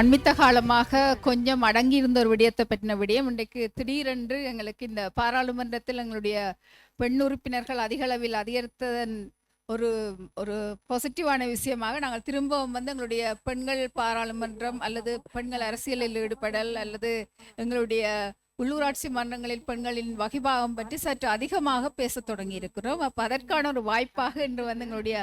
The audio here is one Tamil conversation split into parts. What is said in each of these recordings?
அண்மித்த காலமாக கொஞ்சம் அடங்கியிருந்த ஒரு விடயத்தை பற்றின விடயம் இன்றைக்கு திடீரென்று எங்களுக்கு இந்த பாராளுமன்றத்தில் எங்களுடைய பெண் உறுப்பினர்கள் அதிக அளவில் அதிகரித்ததன் ஒரு ஒரு பாசிட்டிவான விஷயமாக நாங்கள் திரும்பவும் வந்து எங்களுடைய பெண்கள் பாராளுமன்றம் அல்லது பெண்கள் அரசியலில் ஈடுபடல் அல்லது எங்களுடைய உள்ளூராட்சி மன்றங்களில் பெண்களின் வகிபாகம் பற்றி சற்று அதிகமாக பேச தொடங்கி இருக்கிறோம். அப்போ அதற்கான ஒரு வாய்ப்பாக இன்று வந்து எங்களுடைய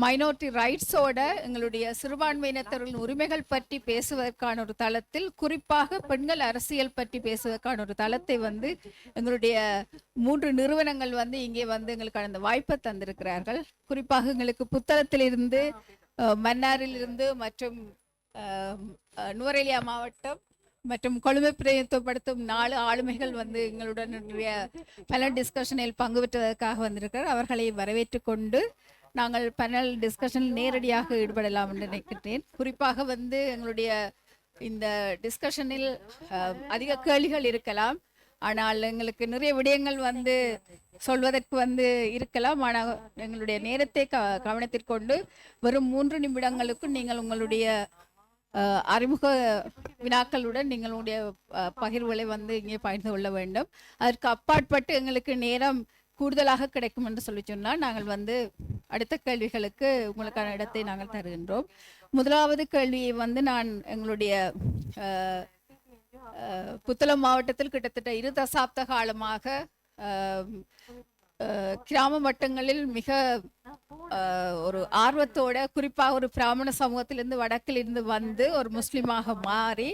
மைனாரிட்டி ரைட்ஸோட எங்களுடைய சிறுபான்மையினத்தவர்களின் உரிமைகள் பற்றி பேசுவதற்கான ஒரு தளத்தில், குறிப்பாக பெண்கள் அரசியல் பற்றி பேசுவதற்கான ஒரு தளத்தை வந்து எங்களுடைய 3 நிறுவனங்கள் வந்து இங்கே வந்து எங்களுக்கான அந்த வாய்ப்பை தந்திருக்கிறார்கள். குறிப்பாக எங்களுக்கு புத்தளத்திலிருந்து, மன்னாரிலிருந்து மற்றும் நுவரெலியா மாவட்டம் மற்றும் கொழும்பை பிரதிநிதித்துவப்படுத்தும் 4 ஆளுமைகள் வந்து எங்களுடன் பல டிஸ்கஷனில் பங்கு பெற்றதற்காக வந்திருக்கிறார். அவர்களை வரவேற்று கொண்டு நாங்கள் பேனல் டிஸ்கஷனில் நேரடியாக ஈடுபடலாம் என்று நினைக்கிறேன். குறிப்பாக வந்து எங்களுடைய இந்த டிஸ்கஷனில் அதிக கேள்விகள் இருக்கலாம், ஆனால் எங்களுக்கு நிறைய விடயங்கள் வந்து சொல்வதற்கு வந்து இருக்கலாம். ஆனால் எங்களுடைய நேரத்தை கவனத்திற்கொண்டு வெறும் 3 நிமிடங்களுக்கும் நீங்கள் உங்களுடைய அறிமுக வினாக்களுடன் நீங்களுடைய பகிர்வுகளை வந்து இங்கே பகிர்ந்து கொள்ள வேண்டும். அதற்கு அப்பாற்பட்டு எங்களுக்கு நேரம் கூடுதலாக கிடைக்கும் என்று சொல்லி சொன்னால் நாங்கள் வந்து அடுத்த கேள்விகளுக்கு உங்களுக்கான இடத்தை நாங்கள் தருகின்றோம். முதலாவது கேள்வியை வந்து நான் எங்களுடைய புத்தளம் மாவட்டத்தில் கிட்டத்தட்ட 2 தசாப்த காலமாக கிராம மட்டங்களில் மிக ஒரு ஆர்வத்தோட, குறிப்பாக ஒரு பிராமண சமூகத்திலிருந்து வடக்கிலிருந்து வந்து ஒரு முஸ்லிமாக மாறி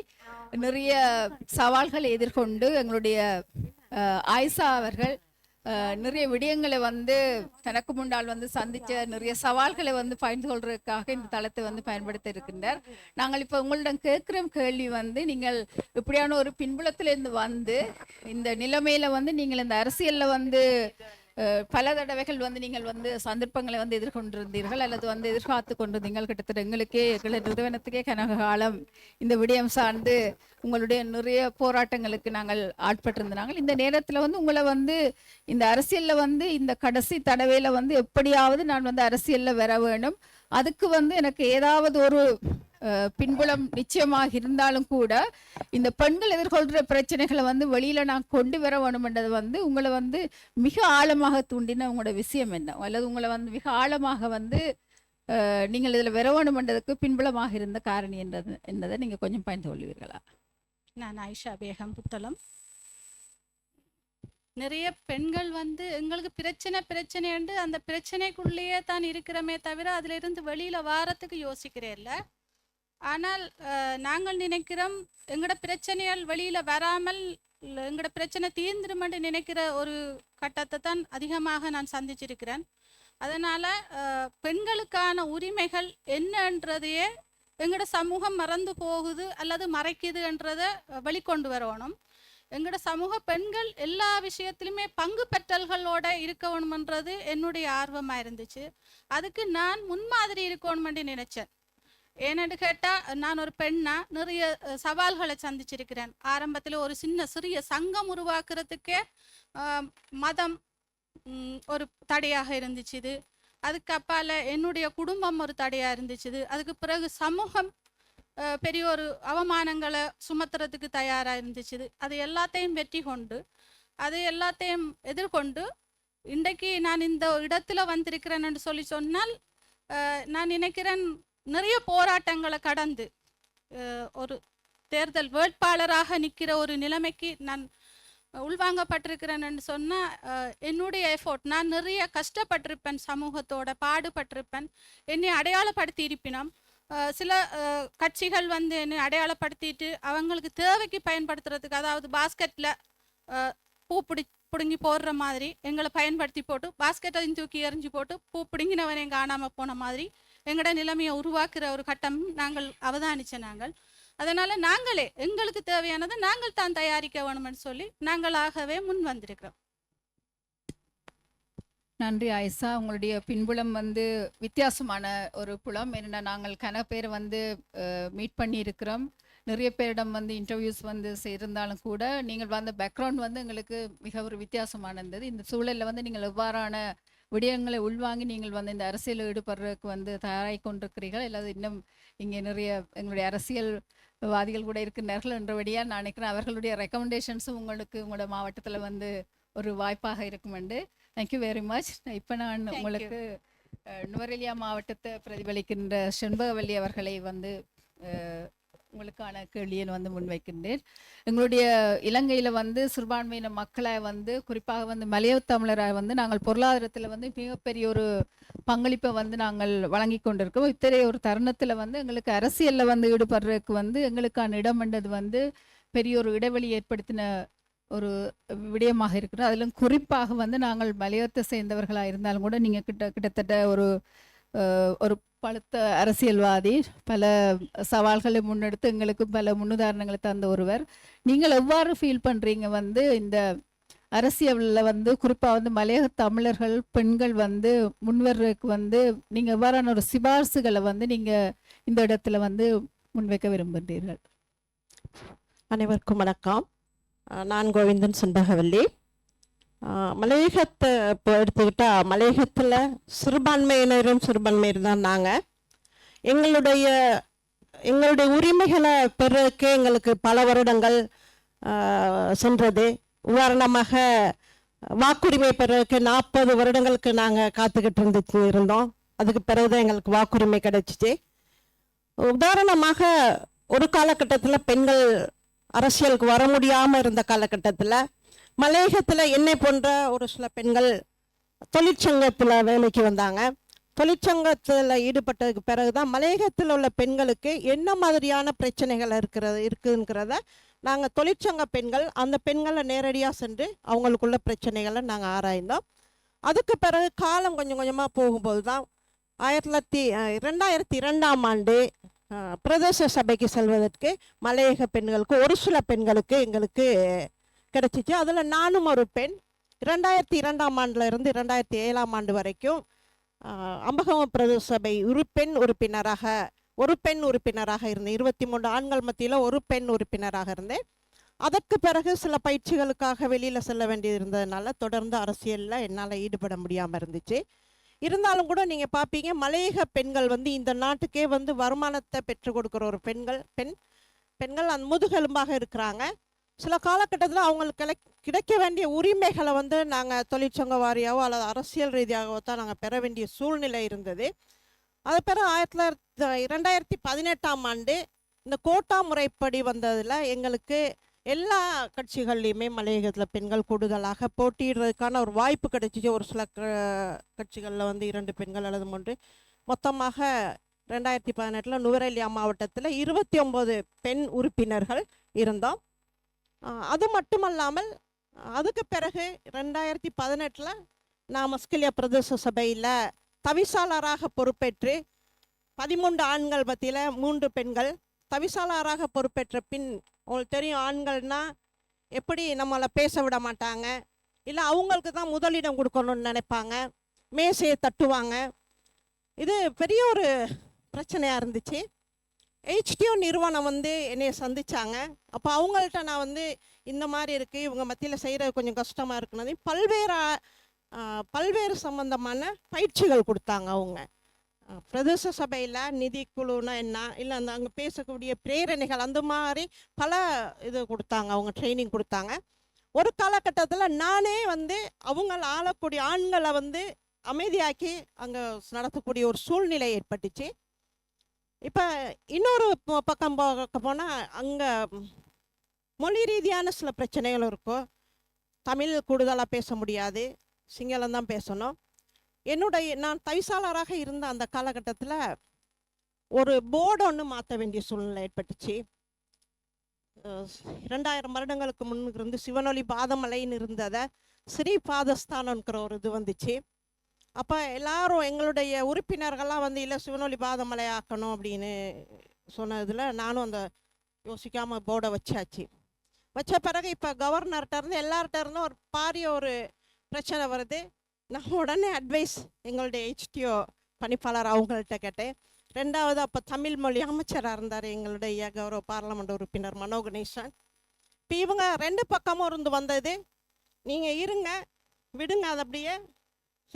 நிறைய சவால்களை எதிர்கொண்டு எங்களுடைய ஆயிஷா அவர்கள் நிறைய விடயங்களை வந்து தனக்கு முன்னால் வந்து சந்திச்ச நிறைய சவால்களை வந்து பகிர்ந்து கொள்றதுக்காக இந்த தளத்தை வந்து பயன்படுத்த இருக்கின்றார். நாங்கள் இப்போ உங்களிடம் கேட்கிற கேள்வி வந்து, நீங்கள் இப்படியான ஒரு பின்புலத்திலிருந்து வந்து இந்த நிலைமையில வந்து நீங்கள் இந்த அரசியல்ல வந்து பல தடவைகள் வந்து நீங்கள் வந்து சந்தர்ப்பங்களை வந்து எதிர்கொண்டிருந்தீர்கள் அல்லது வந்து எதிர்பார்த்து கொண்டிருந்தீங்கள். கிட்டத்தட்ட எங்களுக்கே எங்கள் நிறுவனத்துக்கே கனக காலம் இந்த விடயம் சார்ந்து உங்களுடைய நிறைய போராட்டங்களுக்கு நாங்கள் ஆட்பட்டிருந்தாங்க. இந்த நேரத்தில் வந்து உங்களை வந்து இந்த அரசியல்ல வந்து இந்த கடைசி தடவையில வந்து எப்படியாவது நான் வந்து அரசியல்ல வர வேணும், அதுக்கு வந்து எனக்கு ஏதாவது ஒரு பின்புலம் நிச்சயமாக இருந்தாலும் கூட இந்த பெண்கள் எதிர்கொள்கிற பிரச்சனைகளை வந்து வெளியில நான் கொண்டு வர வேணும்ன்றது வந்து உங்களை வந்து மிக ஆழமாக தூண்டின உங்களோட விஷயம் என்ன, அல்லது உங்களை வந்து மிக ஆழமாக வந்து நீங்கள் இதில் வர வேணும்ன்றதுக்கு பின்புலமாக இருந்த காரணி என்றதை நீங்க கொஞ்சம் பயந்து கொள்வீர்களா? நான் ஆயிஷா பேகம், புத்தளம். நிறைய பெண்கள் வந்து எங்களுக்கு பிரச்சனை என்று அந்த பிரச்சனைக்குள்ளேயே தான் இருக்கிறோமே தவிர அதில் இருந்து வெளியில வாரத்துக்கு யோசிக்கிறேன்ல. ஆனால் நாங்கள் நினைக்கிறோம் எங்களோட பிரச்சனைகள் வெளியில வராமல் எங்களோட பிரச்சனை தீர்ந்துருமென்று நினைக்கிற ஒரு கட்டத்தை தான் அதிகமாக நான் சந்திச்சிருக்கிறேன். அதனால பெண்களுக்கான உரிமைகள் என்னன்றதையே எங்களோட சமூகம் மறந்து போகுது அல்லது மறைக்குதுன்றதை வெளிக்கொண்டு வரணும். எங்களோட சமூக பெண்கள் எல்லா விஷயத்திலுமே பங்கு பெற்றல்களோட இருக்கணும்ன்றது என்னுடைய ஆர்வமா இருந்துச்சு. அதுக்கு நான் முன்மாதிரி இருக்கணும்னு நினைச்சேன். ஏன்னு கேட்டால் நான் ஒரு பெண்ணா நிறைய சவால்களை சந்திச்சிருக்கிறேன். ஆரம்பத்தில் ஒரு சிறிய சங்கம் உருவாக்குறதுக்கே மதம் ஒரு தடையாக இருந்துச்சு. அதுக்கு அப்பால என்னுடைய குடும்பம் ஒரு தடையாக இருந்துச்சு. அதுக்கு பிறகு சமூகம் பெரிய ஒரு அவமானங்களை சுமத்துறதுக்கு தயாராக இருந்துச்சு. அது எல்லாத்தையும் வெற்றி கொண்டு, அது எல்லாத்தையும் எதிர்கொண்டு இன்றைக்கு நான் இந்த இடத்துல வந்திருக்கிறேன்னு சொல்லி சொன்னால், நான் நினைக்கிறேன் நிறைய போராட்டங்களை கடந்து ஒரு தேர்தல் வேட்பாளராக நிற்கிற ஒரு நிலைமைக்கு நான் உள்வாங்கப்பட்டிருக்கிறேன்னு சொன்னால், என்னுடைய எஃபோர்ட், நான் நிறைய கஷ்டப்பட்டிருப்பேன், சமூகத்தோட பாடுபட்டிருப்பேன். என்னை அடையாளப்படுத்தி இருப்பினோம். சில கட்சிகள் வந்து என்னை அடையாளப்படுத்திட்டு அவங்களுக்கு தேவைக்கு பயன்படுத்துறதுக்கு, அதாவது பாஸ்கெட்டில் பூ பிடுங்கி போடுற மாதிரி எங்களை பயன்படுத்தி போட்டு, பாஸ்கெட்டையும் தூக்கி எறிஞ்சு போட்டு பூ பிடுங்கினவனையும் காணாமல் போன மாதிரி எங்களோட நிலைமையை உருவாக்குற ஒரு கட்டம் நாங்கள் அவதானிச்ச நாங்கள். அதனால நாங்களே எங்களுக்கு தேவையானதை நாங்கள் தான் தயாரிக்க வேணும்னு சொல்லி நாங்களாகவே முன் வந்திருக்கிறோம். நன்றி ஆயிஷா. உங்களுடைய பின்புலம் வந்து வித்தியாசமான ஒரு புலம். என்னென்னா, நாங்கள் கன பேர் வந்து மீட் பண்ணி இருக்கிறோம். நிறைய பேரிடம் வந்து இன்டர்வியூஸ் வந்து இருந்தாலும் கூட நீங்கள் வந்த பேக்ரவுண்ட் வந்து எங்களுக்கு மிக ஒரு வித்தியாசமானது. இந்த சூழலில் வந்து நீங்கள் எவ்வாறான விடயங்களை உள்வாங்கி நீங்கள் வந்து இந்த அரசியல் ஈடுபடுறதுக்கு வந்து தயாராகி கொண்டிருக்கிறீர்கள், இல்லாத இன்னும் இங்கே நிறைய எங்களுடைய அரசியல்வாதிகள் கூட இருக்கின்றார்கள் என்றபடியாக நான் நினைக்கிறேன் அவர்களுடைய ரெக்கமெண்டேஷன்ஸும் உங்களுக்கு உங்களோட மாவட்டத்தில் வந்து ஒரு வாய்ப்பாக இருக்கும் என்று. Thank you very much. இப்போ நான் உங்களுக்கு நுவரெலியா மாவட்டத்தை பிரதிபலிக்கின்ற செண்பகவல்லி அவர்களை வந்து உங்களுக்கான கேள்வியை வந்து முன்வைக்கின்றேன். எங்களுடைய இலங்கையில் வந்து சிறுபான்மையின மக்களை வந்து குறிப்பாக வந்து மலைய தமிழராக வந்து நாங்கள் பொருளாதாரத்தில் வந்து மிகப்பெரிய ஒரு பங்களிப்பை வந்து நாங்கள் வழங்கி கொண்டிருக்கோம். இத்தகைய ஒரு தருணத்தில் வந்து எங்களுக்கு அரசியலில் வந்து ஈடுபடுறதுக்கு வந்து எங்களுக்கான இடம்ன்றது வந்து பெரிய ஒரு இடைவெளி ஏற்படுத்தின ஒரு விடயமாக இருக்கிறோம். அதிலும் குறிப்பாக வந்து நாங்கள் மலையத்தை சேர்ந்தவர்களாக இருந்தாலும் கூட நீங்கள் கிட்டத்தட்ட ஒரு பழுத்த அரசியல்வாதி, பல சவால்களை முன்னெடுத்து எங்களுக்கு பல முன்னுதாரணங்களை தந்த ஒருவர். நீங்கள் எவ்வாறு ஃபீல் பண்ணுறீங்க வந்து இந்த அரசியலில் வந்து குறிப்பாக வந்து மலையக தமிழர்கள் பெண்கள் வந்து முன்வர்றதுக்கு வந்து நீங்கள் எவ்வாறான ஒரு சிபார்சுகளை வந்து நீங்கள் இந்த இடத்துல வந்து முன்வைக்க விரும்புகிறீர்கள்? அனைவருக்கும் வணக்கம். நான் கோவிந்தன் செண்பகவல்லி. மலையகத்தை இப்போ எடுத்துக்கிட்டால் மலையகத்தில் சிறுபான்மையினர் தான் நாங்கள். எங்களுடைய உரிமைகளை பெறಕ್ಕೆ எங்களுக்கு பல வருடங்கள் சென்றது. உதாரணமாக வாக்குரிமை பெறಕ್ಕೆ 40 வருடங்களுக்கு நாங்கள் காத்துக்கிட்டு இருந்தோம். அதுக்கு பிறகுதான் எங்களுக்கு வாக்குரிமை கிடைச்சிச்சு. உதாரணமாக ஒரு காலகட்டத்தில் பெண்கள் அரசியலுக்கு வர முடியாமல் இருந்த காலகட்டத்தில் மலையகத்தில் என்னை போன்ற ஒரு சில பெண்கள் தொழிற்சங்கத்தில் வேலைக்கு வந்தாங்க. தொழிற்சங்கத்தில் ஈடுபட்டதுக்கு பிறகுதான் மலையகத்தில் உள்ள பெண்களுக்கு என்ன மாதிரியான பிரச்சனைகள் இருக்குங்கிறத நாங்கள் தொழிற்சங்க பெண்கள் அந்த பெண்களை நேரடியாக சென்று அவங்களுக்குள்ள பிரச்சனைகளை நாங்கள் ஆராய்ந்தோம். அதுக்கு பிறகு காலம் கொஞ்சம் கொஞ்சமாக போகும்போது தான் 2002ஆம் ஆண்டு பிரதேச சபைக்கு செல்வதற்கு மலையக பெண்களுக்கு ஒரு சில பெண்களுக்கு எங்களுக்கு கிடைச்சிச்சு. அதில் நானும் ஒரு பெண். 2002ஆம் ஆண்டுல இருந்து 2007ஆம் ஆண்டு வரைக்கும் அம்பகம பிரதேச சபை ஒரு பெண் உறுப்பினராக இருந்தேன். 23 ஆண்கள் மத்தியில் ஒரு பெண் உறுப்பினராக இருந்தேன். அதற்கு பிறகு சில பயிற்சிகளுக்காக வெளியில் செல்ல வேண்டியது இருந்ததுனால தொடர்ந்து அரசியலில் என்னால் ஈடுபட முடியாமல் இருந்துச்சு. இருந்தாலும் கூட நீங்கள் பார்ப்பீங்க, மலையக பெண்கள் வந்து இந்த நாட்டுக்கே வந்து வருமானத்தை பெற்றுக் கொடுக்குற ஒரு பெண்கள் அந்த முதுகெலும்பாக இருக்கிறாங்க. சில காலகட்டத்தில் அவங்களுக்கு கிடைக்க வேண்டிய உரிமைகளை வந்து நாங்கள் தொழிற்சங்க வாரியாவோ அல்லது அரசியல் ரீதியாகவோ தான் நாங்கள் பெற வேண்டிய சூழ்நிலை இருந்தது. அது பிறகு 2018ஆம் ஆண்டு இந்த கோட்டா முறைப்படி வந்ததில் எங்களுக்கு எல்லா கட்சிகள்லையுமே மலையகத்தில் பெண்கள் கூடுதலாக போட்டியிடுறதுக்கான ஒரு வாய்ப்பு கிடைச்சிச்சு. ஒரு சில கட்சிகளில் வந்து 2 பெண்கள் அல்லது 3, மொத்தமாக 2018 நுவரெலியா மாவட்டத்தில் 29 பெண் உறுப்பினர்கள் இருந்தோம். அது மட்டுமல்லாமல் அதுக்கு பிறகு 2018 நான் மஸ்கெலியா பிரதேச சபையில் தவிசாளராக பொறுப்பேற்று 13 ஆண்கள் மத்தியில் 3 பெண்கள் தவிசாளராக பொறுப்பேற்ற பின் உங்களுக்கு தெரியும், ஆண்கள்னா எப்படி நம்மளை பேச விட மாட்டாங்க, இல்லை அவங்களுக்கு தான் முதலிடம் கொடுக்கணும்னு நினைப்பாங்க, மேசையை தட்டுவாங்க. இது பெரிய ஒரு பிரச்சனையாக இருந்துச்சு. HTO நிறுவனம் வந்து என்னையை சந்திச்சாங்க. அப்போ அவங்கள்ட்ட நான் வந்து இந்த மாதிரி இருக்குது, இவங்க மத்தியில் செய்கிறது கொஞ்சம் கஷ்டமாக இருக்குன்னு பல்வேறு சம்பந்தமான பயிற்சிகள் கொடுத்தாங்க. அவங்க பிரதேச சபையில் நிதி குழுனா என்ன, இல்லை அந்த அங்கே பேசக்கூடிய பிரேரணைகள், அந்த மாதிரி பல இது கொடுத்தாங்க. அவங்க ட்ரைனிங் கொடுத்தாங்க. ஒரு காலகட்டத்தில் நானே வந்து அவங்கள ஆளக்கூடிய ஆண்களை வந்து அமைதியாக்கி அங்கே நடத்தக்கூடிய ஒரு சூழ்நிலை ஏற்பட்டுச்சு. இப்போ இன்னொரு பக்கம் பார்க்க போனால் அங்கே மொழி ரீதியான சில பிரச்சனைகள் இருக்கும். தமிழ் கூடுதலாக பேச முடியாது, சிங்களம் தான் பேசணும். நான் தவிசாளராக இருந்த அந்த காலகட்டத்தில் ஒரு போர்டு ஒன்று மாற்ற வேண்டிய சூழ்நிலை ஏற்பட்டுச்சு. 2000 வருடங்களுக்கு முன்னுக்கு இருந்து சிவனொலி பாதமலைன்னு இருந்ததை ஸ்ரீ பாதஸ்தானம்ங்கிற ஒரு இது வந்துச்சு. அப்போ எல்லாரும் எங்களுடைய உறுப்பினர்கள்லாம் வந்து இல்லை சிவனொலி பாதமலை ஆக்கணும் அப்படின்னு சொன்னதில் நானும் அந்த யோசிக்காமல் போர்டை வச்ச பிறகு இப்போ கவர்னர்கிட்ட இருந்து எல்லார்கிட்ட இருந்தும் ஒரு பாரிய ஒரு பிரச்சனை வருது. நான் உடனே அட்வைஸ் எங்களுடைய HTO பணிப்பாளர் அவங்கள்ட்ட கேட்டேன். 2வது அப்போ தமிழ் மொழி அமைச்சராக இருந்தார் எங்களுடைய கௌரவ பார்லமெண்ட் உறுப்பினர் மனோ கணேசன். இப்போ இவங்க 2 பக்கமும் இருந்து வந்தது, நீங்கள் இருங்க விடுங்க, அது அப்படியே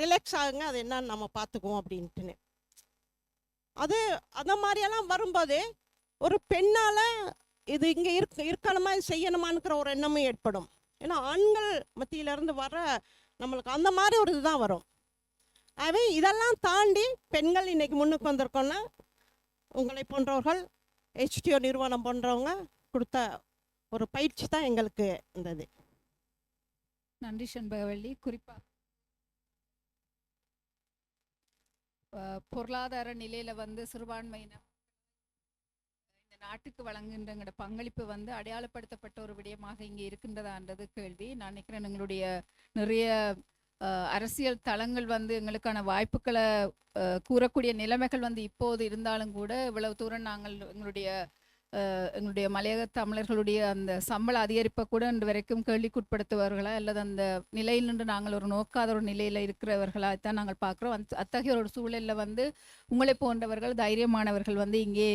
ரிலாக்ஸ் ஆகுங்க, அது என்னன்னு நம்ம பார்த்துக்குவோம் அப்படின்ட்டுன்னு. அது அந்த மாதிரியெல்லாம் வரும்போது ஒரு பெண்ணால் இது இங்கே இருக்கணுமா, இது செய்யணுமான்னுக்கிற ஒரு எண்ணமும் ஏற்படும். ஏன்னா ஆண்கள் மத்தியிலேருந்து வர நம்மளுக்கு அந்த மாதிரி ஒரு இதுதான் வரும். ஆகவே இதெல்லாம் தாண்டி பெண்கள் இன்றைக்கி முன்னுக்கு வந்திருக்கோன்னா உங்களை போன்றவர்கள், HTO நிறுவனம் போன்றவங்க கொடுத்த ஒரு பயிற்சி தான் எங்களுக்கு இருந்தது. நன்றி செண்பகவல்லி. குறிப்பாக பொருளாதார நிலையில வந்து சிறுபான்மையினர் இந்த நாட்டுக்கு வழங்குகின்ற எங்களோட பங்களிப்பு வந்து அடையாளப்படுத்தப்பட்ட ஒரு விடயமாக இங்கே இருக்கின்றதான்றது கேள்வி. நான் நினைக்கிறேன் எங்களுடைய நிறைய அரசியல் தளங்கள் வந்து எங்களுக்கான வாய்ப்புகளை கூறக்கூடிய நிலைமைகள் வந்து இப்போது இருந்தாலும் கூட இவ்வளவு தூரம் நாங்கள் எங்களுடைய மலையக தமிழர்களுடைய அந்த சம்பள அதிகரிப்பை கூட இன்று வரைக்கும் கேள்விக்குட்படுத்துவர்களா அல்லது அந்த நிலையில் நின்று நாங்கள் ஒரு நோக்காத ஒரு நிலையில் இருக்கிறவர்களாகத்தான் நாங்கள் பார்க்குறோம். அத்தகைய ஒரு சூழலில் வந்து உங்களை போன்றவர்கள் தைரியமானவர்கள் வந்து இங்கே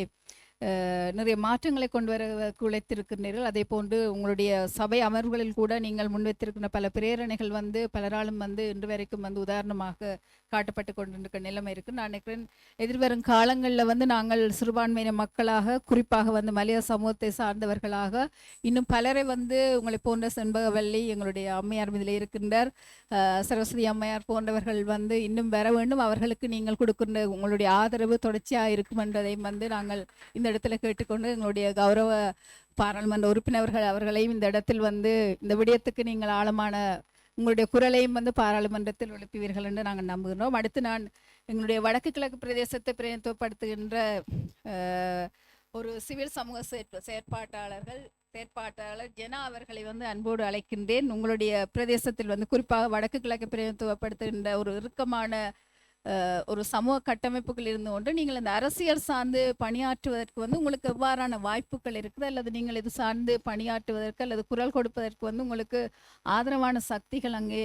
நிறைய மாற்றங்களை கொண்டு வர உழைத்திருக்கின்றீர்கள். அதே போன்று உங்களுடைய சபை அமர்வுகளில் கூட நீங்கள் முன்வைத்திருக்கின்ற பல பிரேரணைகள் வந்து பலராலும் வந்து இன்று வரைக்கும் வந்து உதாரணமாக காட்டப்பட்டு கொண்டிருக்கிற நிலைமை இருக்குது. நான் நினைக்கிறேன் எதிர்வரும் காலங்களில் வந்து நாங்கள் சிறுபான்மையின மக்களாக, குறிப்பாக வந்து மலைய சமூகத்தை சார்ந்தவர்களாக இன்னும் பலரை வந்து உங்களை போன்ற செண்பகவல்லி, எங்களுடைய அம்மையார் இதில் இருக்கின்றார், சரஸ்வதி அம்மையார் போன்றவர்கள் வந்து இன்னும் வர வேண்டும். அவர்களுக்கு நீங்கள் கொடுக்கின்ற உங்களுடைய ஆதரவு தொடர்ச்சியாக இருக்கும் என்பதையும் வந்து நாங்கள் இந்த இடத்துல கேட்டுக்கொண்டு எங்களுடைய கௌரவ பாராளுமன்ற உறுப்பினர்கள் அவர்களையும் இந்த இடத்தில் வந்து இந்த விடயத்துக்கு நீங்கள் ஆழமான உங்களுடைய குரலையும் வந்து பாராளுமன்றத்தில் எழுப்புவீர்கள் என்று நாங்கள் நம்புகிறோம். அடுத்து நான் எங்களுடைய வடக்கு கிழக்கு பிரதேசத்தை பிரதிநிதித்துவப்படுத்துகின்ற ஒரு சிவில் சமூக செயற்பாட்டாளர் ஜெனா அவர்களை வந்து அன்போடு அழைக்கின்றேன். உங்களுடைய பிரதேசத்தில் வந்து குறிப்பாக வடக்கு கிழக்கு பிரதிநிதித்துவப்படுத்துகின்ற ஒரு இறுக்கமான ஒரு சமூக கட்டமைப்புகள் இருந்து கொண்டு நீங்கள் இந்த அரசியல் சார்ந்து பணியாற்றுவதற்கு வந்து உங்களுக்கு எவ்வாறான வாய்ப்புகள் இருக்குது, அல்லது நீங்கள் இது சார்ந்து பணியாற்றுவதற்கு அல்லது குரல் கொடுப்பதற்கு வந்து உங்களுக்கு ஆதரவான சக்திகள் அங்கே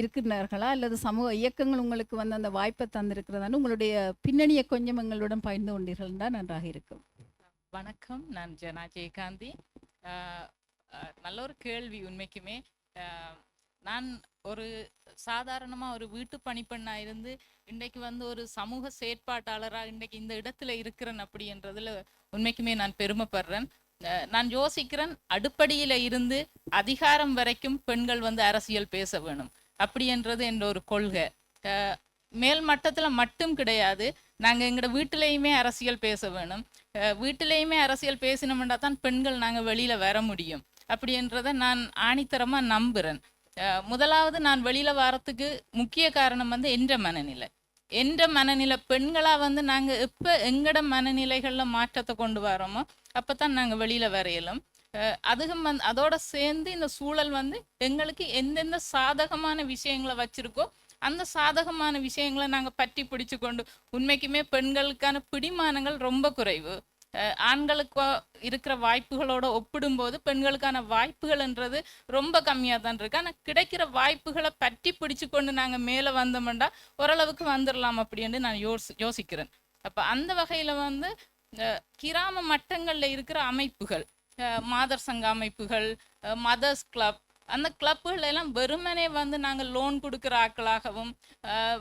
இருக்கின்றார்களா, அல்லது சமூக இயக்கங்கள் உங்களுக்கு வந்து அந்த வாய்ப்பை தந்திருக்கிறதான்னு உங்களுடைய பின்னணியை கொஞ்சம் எங்களுடன் பகிர்ந்து கொண்டீர்கள் என்றால் நன்றாக இருக்கும். வணக்கம், நான் ஜனா ஜெயகாந்தி. நல்ல ஒரு கேள்வி. உண்மைக்குமே நான் ஒரு சாதாரணமாக ஒரு வீட்டு பணிப்பெண்ணாக இருந்து இன்றைக்கு வந்து ஒரு சமூக செயற்பாட்டாளராக இன்றைக்கு இந்த இடத்துல இருக்கிறேன் அப்படின்றதுல உண்மைக்குமே நான் பெருமைப்படுறேன். நான் யோசிக்கிறேன், அடுப்படியில் இருந்து அதிகாரம் வரைக்கும் பெண்கள் வந்து அரசியல் பேச வேணும் அப்படின்றது என்ற ஒரு கொள்கை. மேல் மட்டத்தில் மட்டும் கிடையாது, நாங்கள் எங்களோட வீட்டிலையுமே அரசியல் பேச வேணும். வீட்டிலையுமே அரசியல் பேசினோம்னா தான் பெண்கள் நாங்கள் வெளியில் வர முடியும் அப்படின்றத நான் ஆணித்தரமாக நம்புகிறேன். முதலாவது நான் வெளியில் வரத்துக்கு முக்கிய காரணம் வந்து என்ற மனநிலை பெண்களாக வந்து நாங்கள் எப்போ எங்களோட மனநிலைகளில் மாற்றத்தை கொண்டு வரோமோ அப்போ தான் நாங்கள் வெளியில் வரையலும். அதுவும் வந்து அதோட சேர்ந்து இந்த சூழல் வந்து எங்களுக்கு எந்தெந்த சாதகமான விஷயங்களை வச்சுருக்கோ அந்த சாதகமான விஷயங்களை நாங்கள் பற்றி பிடிச்சு கொண்டு, உண்மைக்குமே பெண்களுக்கான பிடிமானங்கள் ரொம்ப குறைவு. ஆண்களுக்கு இருக்கிற வாய்ப்புகளோட ஒப்பிடும்போது பெண்களுக்கான வாய்ப்புகள்ன்றது ரொம்ப கம்மியாக தான் இருக்கு. ஆனால் கிடைக்கிற வாய்ப்புகளை பற்றி பிடிச்சு கொண்டு நாங்கள் மேலே வந்தோம்னா ஓரளவுக்கு வந்துடலாம் அப்படின்னு நான் யோசிக்கிறேன். அப்போ அந்த வகையில் வந்து கிராம மட்டங்களில் இருக்கிற அமைப்புகள், மாதர் சங்க அமைப்புகள், மதர்ஸ் கிளப், அந்த கிளப்புகள் எல்லாம் வெறுமனே வந்து நாங்கள் லோன் கொடுக்குற ஆக்களாகவும்,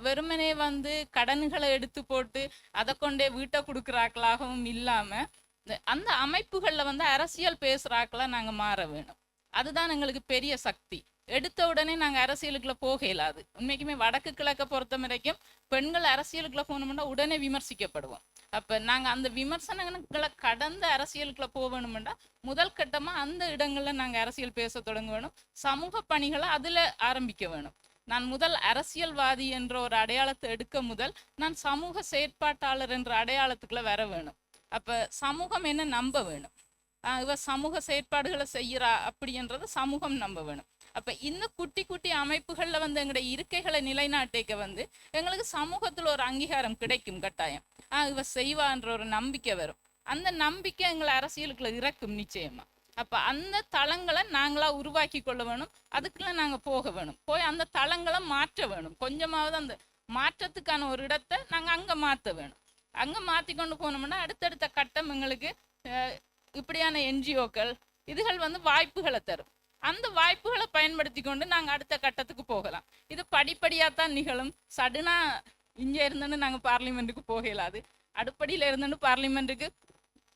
வெறுமனே வந்து கடன்களை எடுத்து போட்டு அதை கொண்டே வீட்டை கொடுக்குற ஆக்களாகவும் இல்லாமல் அந்த அமைப்புகளில் வந்து அரசியல் பேசுகிற ஆக்களாக நாங்கள் மாற வேணும். அதுதான் எங்களுக்கு பெரிய சக்தி. எடுத்த உடனே நாங்கள் அரசியலுக்குள்ள போக இயலாது. உண்மைக்குமே வடக்கு கிழக்க பொறுத்த வரைக்கும் பெண்கள் அரசியலுக்குள்ள போகணும்னா உடனே விமர்சிக்கப்படுவோம். அப்போ நாங்கள் அந்த விமர்சனங்களை கடந்த அரசியலுக்குள்ள போகணும்னா முதல் கட்டமாக அந்த இடங்களில் நாங்கள் அரசியல் பேச தொடங்க வேணும். சமூக பணிகளை அதில் ஆரம்பிக்க வேணும். நான் முதல் அரசியல்வாதி என்ற ஒரு அடையாளத்தை எடுக்க முதல் நான் சமூக செயற்பாட்டாளர் என்ற அடையாளத்துக்குள்ள வர வேணும். அப்போ சமூகம் என்ன நம்ப வேணும், இவ சமூக செயற்பாடுகளை செய்கிறா அப்படின்றத சமூகம் நம்ப வேணும். அப்போ இந்த குட்டி குட்டி அமைப்புகளில் வந்து எங்களுடைய இருக்கைகளை நிலைநாட்டிக்க வந்து எங்களுக்கு சமூகத்தில் ஒரு அங்கீகாரம் கிடைக்கும். கட்டாயம் இவ செய்வான்ற ஒரு நம்பிக்கை வரும். அந்த நம்பிக்கை எங்களை அரசியலுக்குள்ள இறக்கும் நிச்சயமா. அப்போ அந்த தளங்களை நாங்களாக உருவாக்கி கொள்ள வேணும். அதுக்கெல்லாம் நாங்கள் போக வேணும். போய் அந்த தளங்களை மாற்ற வேணும். கொஞ்சமாவது அந்த மாற்றத்துக்கான ஒரு இடத்தை நாங்கள் அங்கே மாற்ற வேணும். அங்கே மாற்றி கொண்டு போனோம்னா அடுத்தடுத்த கட்டம் எங்களுக்கு இப்படியான என்ஜிஓக்கள் இதுகள் வந்து வாய்ப்புகளை தரும். அந்த வாய்ப்புகளை பயன்படுத்தி கொண்டு நாங்கள் அடுத்த கட்டத்துக்கு போகலாம். இது படிப்படியாக தான் நிகழும். சடுனா இங்கே இருந்துன்னு நாங்கள் பார்லிமெண்ட்டுக்கு போக இயலாது. அடுப்படியில் இருந்துன்னு பார்லிமெண்ட்டுக்கு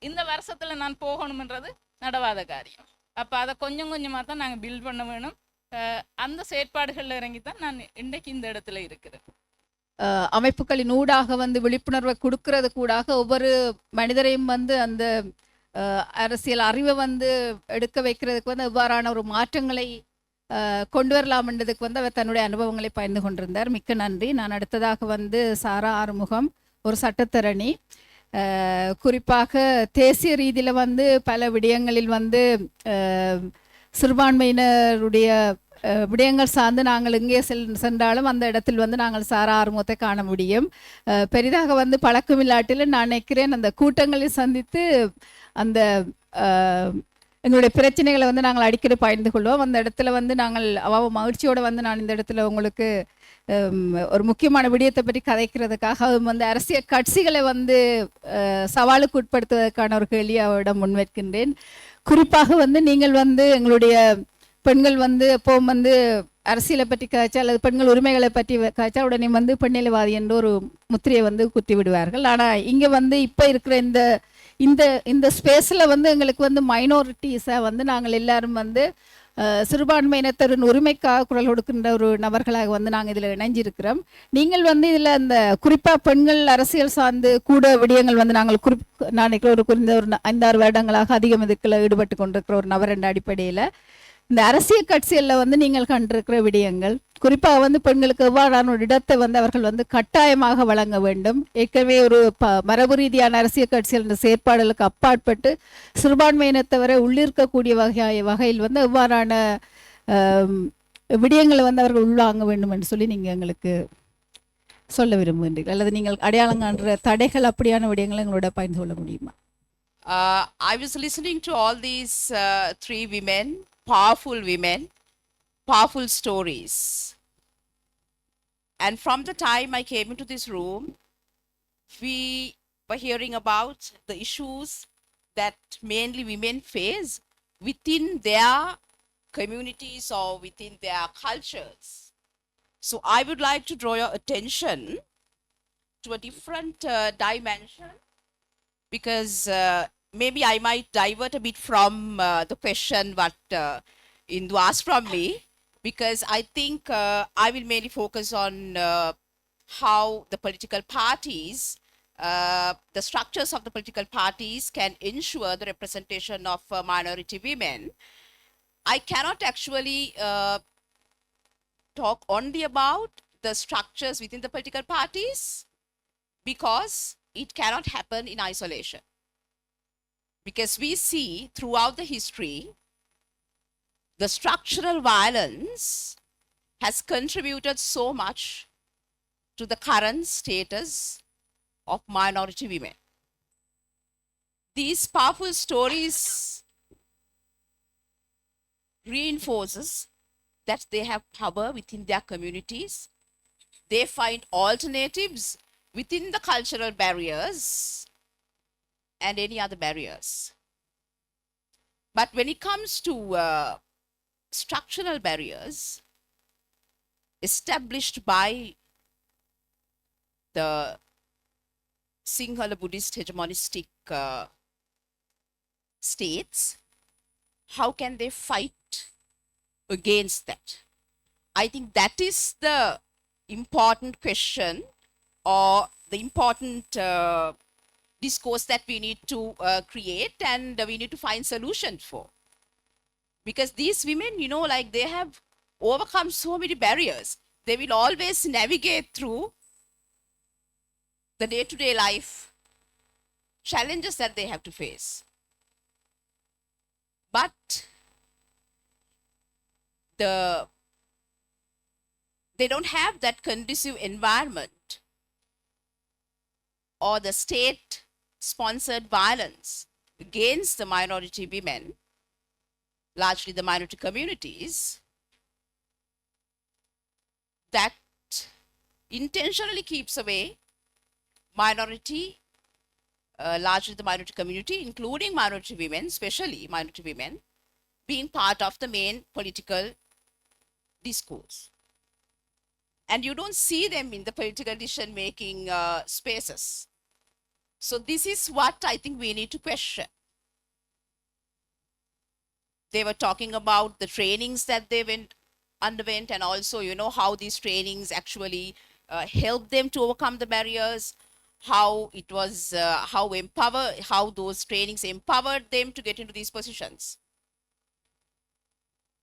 இந்த வருஷத்தில் நான் போகணுன்றது நடவாத காரியம். அப்போ அதை கொஞ்சம் கொஞ்சமாக தான் நாங்கள் பில்ட் பண்ண வேணும். அந்த செயற்பாடுகளில் இறங்கி தான் நான் இன்றைக்கு இந்த இடத்துல இருக்கிறேன். அமைப்புகளின் ஊடாக வந்து விழிப்புணர்வை கொடுக்கறது கூடாக ஒவ்வொரு மனிதரையும் வந்து அந்த அரசியல் அறிவை வந்து எடுக்க வைக்கிறதுக்கு வந்து எவ்வாறான ஒரு மாற்றங்களை கொண்டு வரலாம்ன்றதுக்கு வந்து அவர் தன்னுடைய அனுபவங்களை பகிர்ந்து கொண்டிருந்தார். மிக்க நன்றி. நான் அடுத்ததாக வந்து சாரா ஆறுமுகம், ஒரு சட்டத்தரணி. குறிப்பாக தேசிய ரீதியில் வந்து பல விடயங்களில் வந்து சிறுபான்மையினருடைய விடயங்கள் சார்ந்து நாங்கள் எங்கே சென்றாலும் அந்த இடத்தில் வந்து நாங்கள் சாரா ஆறுமுகத்தை காண முடியும். பெரிதாக வந்து பழக்கமில்லாட்டில் நான் நினைக்கிறேன் அந்த கூட்டங்களில் சந்தித்து அந்த எங்களுடைய பிரச்சனைகளை வந்து நாங்கள் அடிக்கடி பகிர்ந்து கொள்வோம். அந்த இடத்துல வந்து நாங்கள் மகிழ்ச்சியோடு வந்து நான் இந்த இடத்துல உங்களுக்கு ஒரு முக்கியமான விடயத்தை பற்றி கதைக்கிறதுக்காக வந்து அரசியல் கட்சிகளை வந்து சவாலுக்கு உட்படுத்துவதற்கான ஒரு கேள்வி அவரிடம் முன்வைக்கின்றேன். குறிப்பாக வந்து நீங்கள் வந்து எங்களுடைய பெண்கள் வந்து எப்போ வந்து அரசியலை பற்றி காய்ச்சா அல்லது பெண்கள் உரிமைகளை பற்றி காய்ச்சா உடனே வந்து பெண்ணிலவாதி என்ற ஒரு முத்திரையை வந்து குத்தி விடுவார்கள். ஆனால் இங்கே வந்து இப்போ இருக்கிற இந்த இந்த இந்த ஸ்பேஸில் வந்து எங்களுக்கு வந்து மைனாரிட்டிஸை வந்து நாங்கள் எல்லாரும் வந்து சிறுபான்மையினத்தரின் உரிமைக்காக குரல் கொடுக்கின்ற ஒரு நபர்களாக வந்து நாங்கள் இதில் இணைஞ்சிருக்கிறோம். நீங்கள் வந்து இதில் இந்த குறிப்பாக பெண்கள் அரசியல் சார்ந்து கூட விடயங்கள் வந்து நாங்கள் நான் ஒரு குறைந்த ஒரு 5-6 வருடங்களாக அதிகம் இதுக்குள்ள ஈடுபட்டு கொண்டிருக்கிற ஒரு நபர் என்ற அடிப்படையில் இந்த அரசியல் கட்சிகளில் வந்து நீங்கள் கண்டிருக்கிற விடயங்கள் குறிப்பாக வந்து பெண்களுக்கு எவ்வாறான ஒரு இடத்தை வந்து அவர்கள் வந்து கட்டாயமாக வழங்க வேண்டும். ஏற்கனவே ஒரு மரபு ரீதியான அரசியல் கட்சிகள் என்ற செயற்பாடுகளுக்கு அப்பாற்பட்டு சிறுபான்மையினத்தவரை உள்ளிருக்கக்கூடிய வகையில் வந்து எவ்வாறான விடயங்களை வந்து அவர்கள் உள்வாங்க வேண்டும் என்று சொல்லி நீங்கள் எங்களுக்கு சொல்ல விரும்புகின்றீர்கள் அல்லது நீங்கள் அடையாளம் காண்ற தடைகள் அப்படியான விடயங்களை எங்களோட பகிர்ந்து கொள்ள முடியுமா? I was listening to all these 3 women, powerful women, powerful stories. And from the time I came into this room, we were hearing about the issues that mainly women face within their communities or within their cultures. So I would like to draw your attention to a different dimension, because maybe I might divert a bit from the question what Indu asked from me, because I think I will mainly focus on how the political parties, the structures of the political parties can ensure the representation of minority women. I cannot actually talk only about the structures within the political parties, because it cannot happen in isolation. Because we see throughout the history, the structural violence has contributed so much to the current status of minority women. These powerful stories reinforces that they have power within their communities. They find alternatives within the cultural barriers and any other barriers. But when it comes to structural barriers established by the Sinhala Buddhist hegemonistic states, how can they fight against that? I think that is the important question, or the important discourse that we need to create, and we need to find solutions for. Because these women, you know, like they have overcome so many barriers. They will always navigate through the day-to-day life challenges that they have to face. But they don't have that conducive environment or the state-sponsored violence against the minority women, largely the minority communities, that intentionally keeps away minority, largely the minority community, including minority women, especially minority women, being part of the main political discourse. And you don't see them in the political decision-making spaces. So this is what I think we need to question. They were talking about the trainings that they underwent, and also, you know, how these trainings actually helped them to overcome the barriers, how it was, how those trainings empowered them to get into these positions.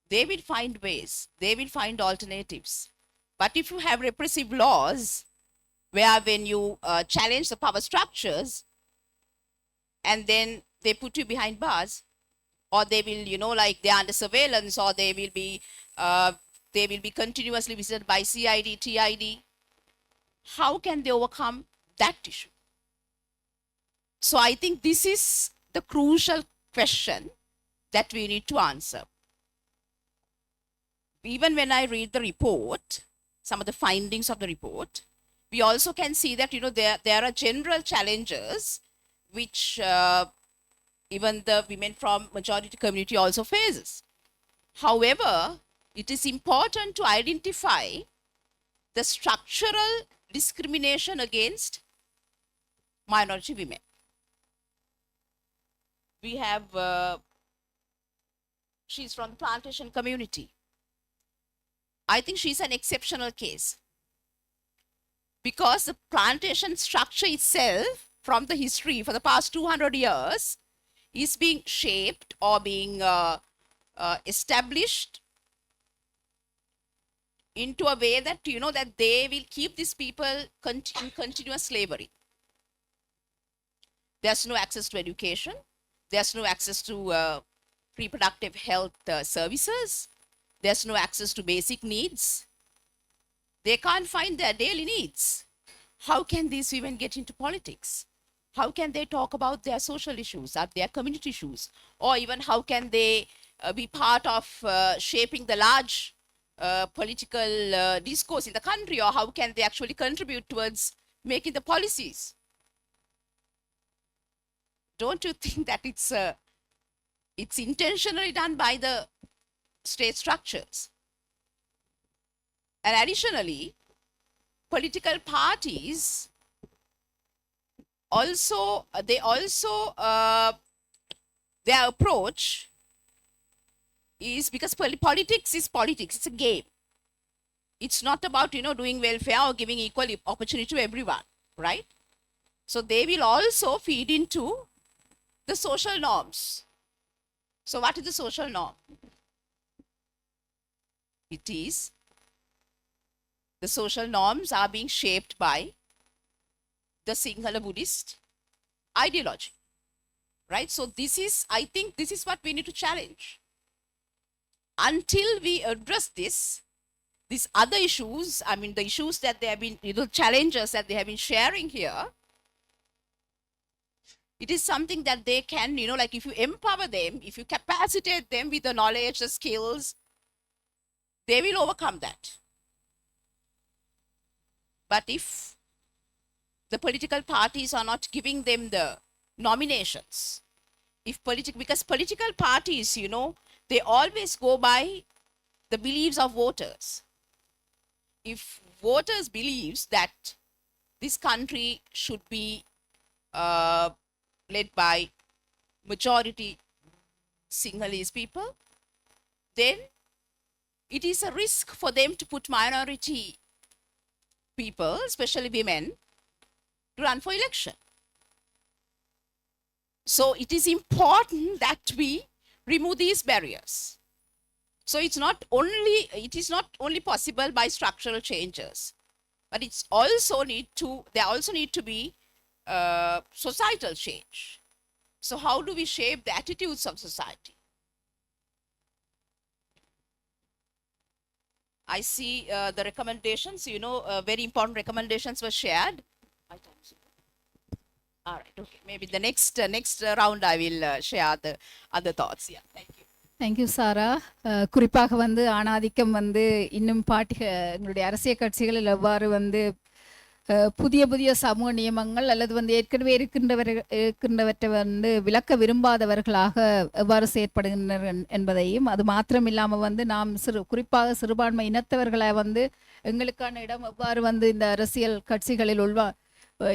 They will find ways, they will find alternatives. But if you have repressive laws, where when you challenge the power structures, and then they put you behind bars, or they will, you know, like they're under surveillance, or they will be continuously visited by CID, TID. How can they overcome that issue? So I think this is the crucial question that we need to answer. Even when I read the report, some of the findings of the report, we also can see that, you know, there are general challenges which even the women from majority community also faces. However, it is important to identify the structural discrimination against minority women. We have, she's from the plantation community. I think she's an exceptional case, because the plantation structure itself, from the history for the past 200 years, is being shaped or being established into a way that, you know, that they will keep these people in continuous slavery. There's no access to education. There's no access to reproductive health services. There's no access to basic needs. They can't find their daily needs. How can these women get into politics? How can they talk about their social issues, or their community issues? Or even how can they be part of shaping the large political discourse in the country? Or how can they actually contribute towards making the policies? Don't you think that it's intentionally done by the state structures? And additionally, political parties also, their approach is, because politics is politics, it's a game. It's not about, you know, doing welfare or giving equal opportunity to everyone, right? So they will also feed into the social norms. So what is the social norm? It is, the social norms are being shaped by the Sinhala Buddhist ideology, right? So this is, I think this is what we need to challenge. Until we address these other issues, I mean, the issues that they have been, you know, challenges that they have been sharing here, it is something that they can, you know, like if you empower them, if you capacitate them with the knowledge, the skills, they will overcome that. But if the political parties are not giving them the nominations, because political parties, you know, they always go by the beliefs of voters. If voters believes that this country should be led by majority Sinhalese people, then it is a risk for them to put minority people, especially women, to run for election. So it is important that we remove these barriers. So it is not only possible by structural changes, but there also need to be societal change. So how do we shape the attitudes of society? I see the recommendations, you know, very important recommendations were shared. All right, okay. Maybe the next round I will share the other thoughts. Yeah, thank you. Thank you Sara. குறிப்பாக வந்து ஆணாதிக்கம் வந்து இன்னும் எங்களுடைய அரசியல் கட்சிகளில் எவ்வாறு வந்து புதிய புதிய சமூக நியமங்கள் அல்லது வந்து ஏற்கனவே இருக்கின்றவற்றை வந்து விலக்க விரும்பாதவர்களாக எவ்வாறு செயற்படுகின்றனர் என்பதையும், அது மாத்திரம் இல்லாமல் வந்து நாம் குறிப்பாக சிறுபான்மை இனத்தவர்களை வந்து எங்களுக்கான இடம் எவ்வாறு வந்து இந்த அரசியல் கட்சிகளில்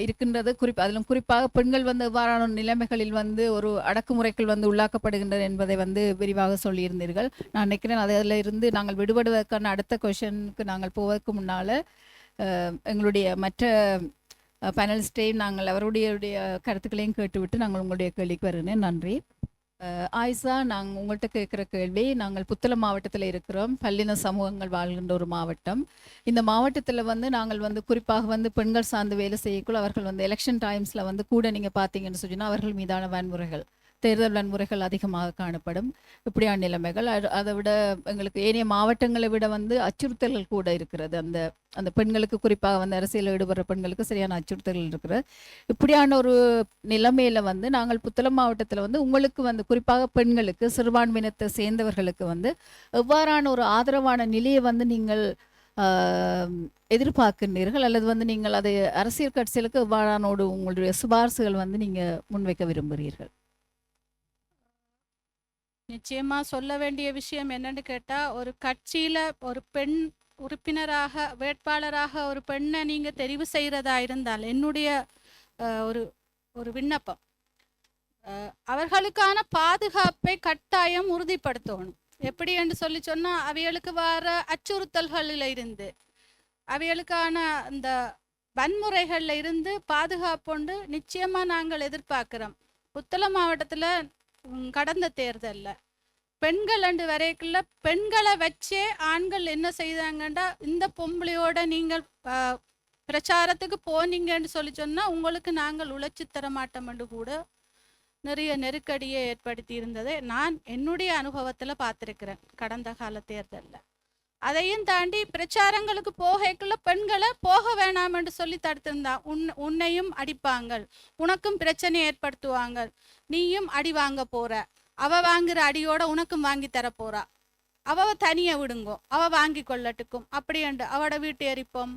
இருக்கின்றது, அதிலும் குறிப்பாக பெண்கள் வந்து எவ்வாறான நிலைமைகளில் வந்து ஒரு அடக்குமுறைகள் வந்து உள்ளாக்கப்படுகின்றன என்பதை வந்து விரிவாக சொல்லியிருந்தீர்கள். நான் நினைக்கிறேன் அதில் இருந்து நாங்கள் விடுபடுவதற்கான அடுத்த கொஷனுக்கு நாங்கள் போவதற்கு முன்னால் எங்களுடைய மற்ற பேனலிஸ்டையும் நாங்கள் அவருடைய கருத்துக்களையும் கேட்டுவிட்டு நாங்கள் உங்களுடைய கேள்விக்கு வருகிறேன். நன்றி. ஆயிஷா, நாங்கள் உங்கள்கிட்ட கேட்குற கேள்வி, நாங்கள் புத்தளம் மாவட்டத்தில் இருக்கிறோம். பல்லின சமூகங்கள் வாழ்கின்ற ஒரு மாவட்டம். இந்த மாவட்டத்தில் வந்து நாங்கள் வந்து குறிப்பாக வந்து பெண்கள் சார்ந்து வேலை செய்யக்குள்ள அவர்கள் வந்து எலெக்ஷன் டைம்ஸில் வந்து கூட நீங்கள் பார்த்தீங்கன்னு சொன்னால் அவர்கள் மீதான வன்முறைகள், தேர்தல் வன்முறைகள் அதிகமாக காணப்படும். இப்படியான நிலைமைகள் அதை விட எங்களுக்கு ஏனைய மாவட்டங்களை விட வந்து அச்சுறுத்தல்கள் கூட இருக்கிறது. அந்த பெண்களுக்கு குறிப்பாக வந்து அரசியலில் ஈடுபடுற பெண்களுக்கு சரியான அச்சுறுத்தல்கள் இருக்கிறது. இப்படியான ஒரு நிலைமையில வந்து நாங்கள் புத்தளம் மாவட்டத்தில் வந்து உங்களுக்கு வந்து குறிப்பாக பெண்களுக்கு, சிறுபான்மையினத்தை சேர்ந்தவர்களுக்கு வந்து எவ்வாறான ஒரு ஆதரவான நிலையை வந்து நீங்கள் எதிர்பார்க்கின்றீர்கள், அல்லது வந்து நீங்கள் அதை அரசியல் கட்சிகளுக்கு எவ்வாறான உங்களுடைய சிபாரிசுகள் வந்து நீங்கள் முன்வைக்க விரும்புகிறீர்கள்? நிச்சயமா சொல்ல வேண்டிய விஷயம் என்னன்னு கேட்டா, ஒரு கட்சியில ஒரு பெண் உறுப்பினராக, வேட்பாளராக ஒரு பெண்ணை நீங்க தெரிவு செய்யறதா இருந்தால் என்னுடைய ஒரு ஒரு விண்ணப்பம், அவர்களுக்கான பாதுகாப்பை கட்டாயம் உறுதிப்படுத்தணும். எப்படி என்று சொல்லி சொன்னா, அவைகளுக்கு வர அச்சுறுத்தல்களில் இருந்து, அவைகளுக்கான அந்த வன்முறைகள்ல இருந்து பாதுகாப்புண்டு நிச்சயமா நாங்கள் எதிர்பார்க்கிறோம். புத்தளம் மாவட்டத்துல கடந்த தேர்தலில் பெண்கள் அண்டு வரைக்குள்ள பெண்களை வச்சே ஆண்கள் என்ன செய்தாங்கண்டா, இந்த பொம்பளையோட நீங்கள் பிரச்சாரத்துக்கு போனீங்கன்னு சொல்லி சொன்னால் உங்களுக்கு நாங்கள் உழைச்சி தர மாட்டோம்னு கூட நிறைய நெருக்கடியை ஏற்படுத்தி இருந்ததை நான் என்னுடைய அனுபவத்தில் பார்த்துருக்கிறேன் கடந்த கால தேர்தலில். அதையும் தாண்டி பிரச்சாரங்களுக்கு போகக்குள்ள பெண்களை போக வேணாம் என்று சொல்லி தடுத்திருந்தா, உன்னையும் அடிப்பாங்க, உனக்கும் பிரச்சனை ஏற்படுத்துவாங்க, நீயும் அடி வாங்க போற, அவ வாங்குற அடியோட உனக்கும் வாங்கி தர போறா, அவ தனிய விடுங்கோ, அவ வாங்கி கொள்ளட்டுக்கும் அப்படியண்டு அவட வீட்டு எரிப்போம்,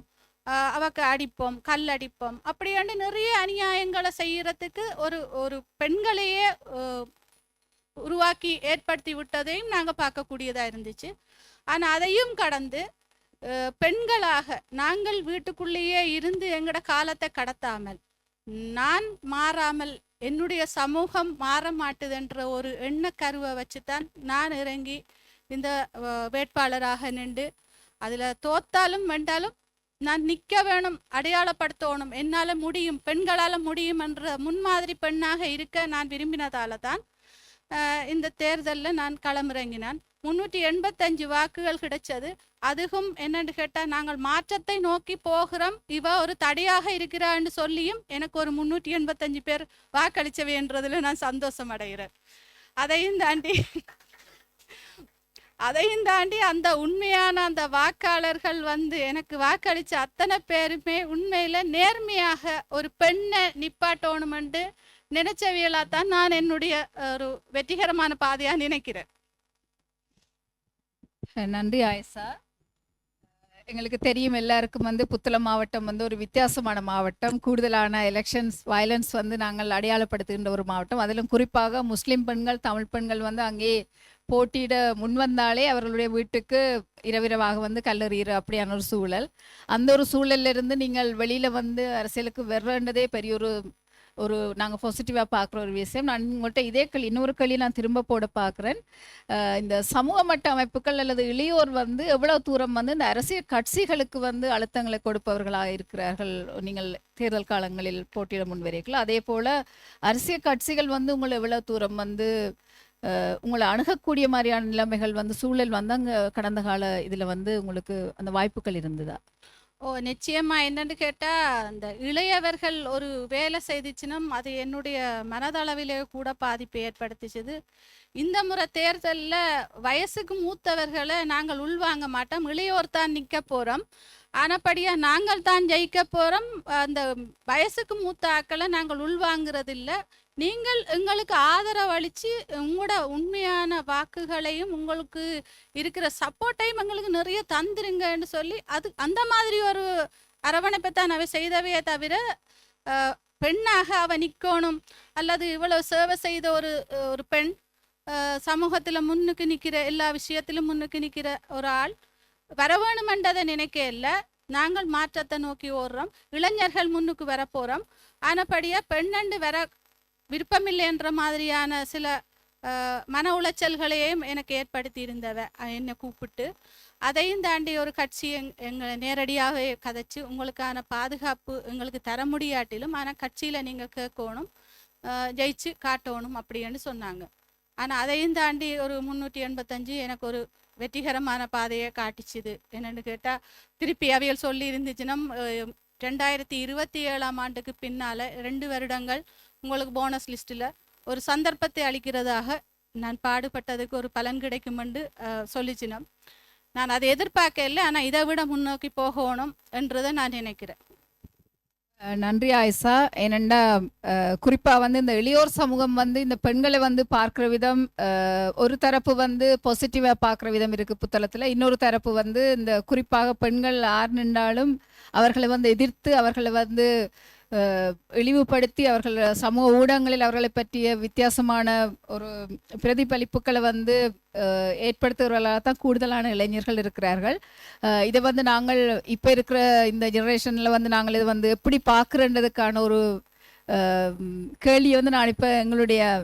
அவக்கு அடிப்போம், கல் அடிப்போம், அப்படியாண்டு நிறைய அநியாயங்களை செய்யறதுக்கு ஒரு பெண்களையே உருவாக்கி ஏற்படுத்தி விட்டதையும் நாங்கள் பார்க்கக்கூடியதா இருந்துச்சு. ஆனால் அதையும் கடந்து பெண்களாக நாங்கள் வீட்டுக்குள்ளேயே இருந்து எங்களோட காலத்தை கடத்தாமல், நான் மாறாமல் என்னுடைய சமூகம் மாற மாட்டுதுன்ற ஒரு எண்ணக்கருவை வச்சுதான் நான் இறங்கி இந்த வேட்பாளராக நின்று, அதில் தோத்தாலும் வென்றாலும் நான் நிற்க வேணும், அடையாளப்படுத்தணும், என்னால் முடியும், பெண்களால் முடியும் என்ற முன்மாதிரி பெண்ணாக இருக்க நான் விரும்பினதால தான் இந்த தேர்தலில் நான் களமிறங்கினான். 385 வாக்குகள் கிடைச்சது. அதுவும் என்னன்னு கேட்டால், நாங்கள் மாற்றத்தை நோக்கி போகிறோம், இவ ஒரு தடையாக இருக்கிறான்னு சொல்லியும் எனக்கு ஒரு 385 பேர் வாக்களிச்சவைன்றதுல நான் சந்தோஷம் அடைகிறேன். அதையும் தாண்டி அந்த உண்மையான அந்த வாக்காளர்கள் வந்து எனக்கு வாக்களிச்ச அத்தனை பேருமே உண்மையில நேர்மையாக ஒரு பெண்ணை நிப்பாட்டணுமென்று நினைச்சவியலாத்தான் நான் என்னுடைய ஒரு வெற்றிகரமான பாதையா நினைக்கிறேன். நன்றி ஆயிஷா. எங்களுக்கு தெரியும் எல்லாருக்கும் வந்து புத்தளம் மாவட்டம் வந்து ஒரு வித்தியாசமான மாவட்டம். கூடுதலான எலெக்ஷன்ஸ் வயலன்ஸ் வந்து நாங்கள் அடையாளப்படுத்துகின்ற ஒரு மாவட்டம். அதிலும் குறிப்பாக முஸ்லிம் பெண்கள், தமிழ் பெண்கள் வந்து அங்கே போட்டியிட முன்வந்தாலே அவர்களுடைய வீட்டுக்கு இரவிரவாக வந்து கல்லெறிகிற அப்படியான ஒரு சூழல். அந்த ஒரு சூழல்ல இருந்து நீங்கள் வெளியில வந்து அரசியலுக்கு வர்றதே பெரிய ஒரு நாங்கள் பாசிட்டிவாக பார்க்குற ஒரு விஷயம். நான் உங்கள்கிட்ட இன்னொரு கேள்வி நான் திரும்ப போட பார்க்குறேன். இந்த சமூக மட்ட அமைப்புகள் அல்லது இளையோர் வந்து எவ்வளோ தூரம் வந்து இந்த அரசியல் கட்சிகளுக்கு வந்து அழுத்தங்களை கொடுப்பவர்களாக இருக்கிறார்கள் நீங்கள் தேர்தல் காலங்களில் போட்டியிட முன்வரீர்கள்? அதே போல் அரசியல் கட்சிகள் வந்து உங்களை எவ்வளோ தூரம் வந்து உங்களை அணுகக்கூடிய மாதிரியான நிலைமைகள் வந்து சூழல் வந்து அங்கே கடந்த கால இதில் வந்து உங்களுக்கு அந்த வாய்ப்புகள் இருந்ததா? நிச்சயமா. என்னன்னு கேட்டா, அந்த இளையவர்கள் ஒரு வேலை செய்துச்சுன்னா அது என்னுடைய மனதளவிலே கூட பாதிப்பை ஏற்படுத்திச்சது. இந்த முறை தேர்தலில் வயசுக்கு மூத்தவர்களை நாங்கள் உள்வாங்க மாட்டோம், இளையோர் தான் நிற்க போறோம், ஆனப்படியா நாங்கள் தான் ஜெயிக்க போறோம். அந்த வயசுக்கு மூத்த ஆக்களை நாங்கள் உள்வாங்கிறது இல்லை. நீங்கள் எங்களுக்கு ஆதரவு அளித்து உங்களோட உண்மையான வாக்குகளையும் உங்களுக்கு இருக்கிற சப்போர்ட்டையும் எங்களுக்கு நிறைய தந்துருங்கன்னு சொல்லி அந்த மாதிரி ஒரு அரவணைப்பைத்தான் அவை செய்தவையே தவிர பெண்ணாக அவ நிற்கணும் அல்லது இவ்வளவு சேவை செய்த ஒரு பெண் சமூகத்தில் முன்னுக்கு நிற்கிற எல்லா விஷயத்திலும் முன்னுக்கு நிற்கிற ஒரு ஆள் வர வேணுமென்றதை நினைக்க இல்லை. நாங்கள் மாற்றத்தை நோக்கி ஓடுறோம், இளைஞர்கள் முன்னுக்கு வர போகிறோம். ஆனபடியாக பெண்ணண்டு வர விருப்பமில்லை என்ற மாதிரியான சில மன உளைச்சல்களையும் எனக்கு ஏற்படுத்தி இருந்தவ என்னை கூப்பிட்டு. அதையும் தாண்டி ஒரு கட்சி எங்களை நேரடியாக கதைச்சு உங்களுக்கான பாதுகாப்பு எங்களுக்கு தர முடியாட்டிலும் ஆனால் கட்சியில் நீங்கள் கேட்கணும், ஜெயிச்சு காட்டணும் அப்படின்னு சொன்னாங்க. ஆனால் அதையும் தாண்டி ஒரு 385 எனக்கு ஒரு வெற்றிகரமான பாதையை காட்டிச்சுது. என்னென்னு கேட்டால் திருப்பி அவியல் சொல்லி இருந்துச்சுன்னா 2027 ஆண்டுக்கு பின்னால் 2 வருடங்கள் உங்களுக்கு போனஸ் லிஸ்ட்டில் ஒரு சந்தர்ப்பத்தை அளிக்கிறதாக நான் பாடுபட்டதுக்கு ஒரு பலன் கிடைக்கும் என்று சொல்லிச்சினோம். நான் அதை எதிர்பார்க்க இல்லை, ஆனால் இதை விட முன்னோக்கி போகணும் என்றதை நான் நினைக்கிறேன். நன்றி ஆயிஷா. ஏனெண்டா குறிப்பாக வந்து இந்த இளையோர் சமூகம் வந்து இந்த பெண்களை வந்து பார்க்குற விதம் ஒரு தரப்பு வந்து பாசிட்டிவாக பார்க்குற விதம் இருக்குது புத்தளத்தில், இன்னொரு தரப்பு வந்து இந்த குறிப்பாக பெண்கள் யார் நின்றாலும் அவர்களை வந்து எதிர்த்து அவர்களை வந்து இழிவுபடுத்தி அவர்கள் சமூக ஊடகங்களில் அவர்களை பற்றிய வித்தியாசமான ஒரு பிரதிபலிப்புகளை வந்து ஏற்படுத்துகிறவர்களாக தான் கூடுதலான இளைஞர்கள் இருக்கிறார்கள். இதை வந்து நாங்கள் இப்போ இருக்கிற இந்த ஜெனரேஷனில் வந்து நாங்கள் இதை வந்து எப்படி பார்க்குறன்றதுக்கான ஒரு கேள்வியை வந்து நான் இப்போ எங்களுடைய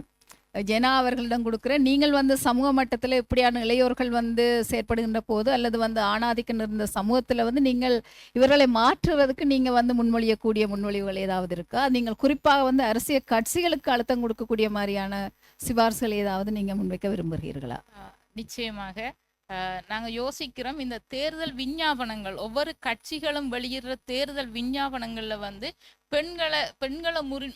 ஜெனா அவர்களிடம் கொடுக்குறேன். நீங்கள் வந்து சமூக மட்டத்தில் இப்படியான இளையோர்கள் வந்து செயற்படுகின்ற போது அல்லது வந்து ஆணாதிக்கம் இருந்த சமூகத்தில் வந்து நீங்கள் இவர்களை மாற்றுவதற்கு நீங்கள் வந்து முன்மொழியக்கூடிய முன்மொழிவுகள் ஏதாவது இருக்கா? நீங்கள் குறிப்பாக வந்து அரசியல் கட்சிகளுக்கு அழுத்தம் கொடுக்கக்கூடிய மாதிரியான சிபார்சுகள் ஏதாவது நீங்கள் முன்வைக்க விரும்புகிறீர்களா? நிச்சயமாக நாங்கள் யோசிக்கிறோம், இந்த தேர்தல் விஞ்ஞாபனங்கள் ஒவ்வொரு கட்சிகளும் வெளியிடுற தேர்தல் விஞ்ஞாபனங்களில் வந்து பெண்களை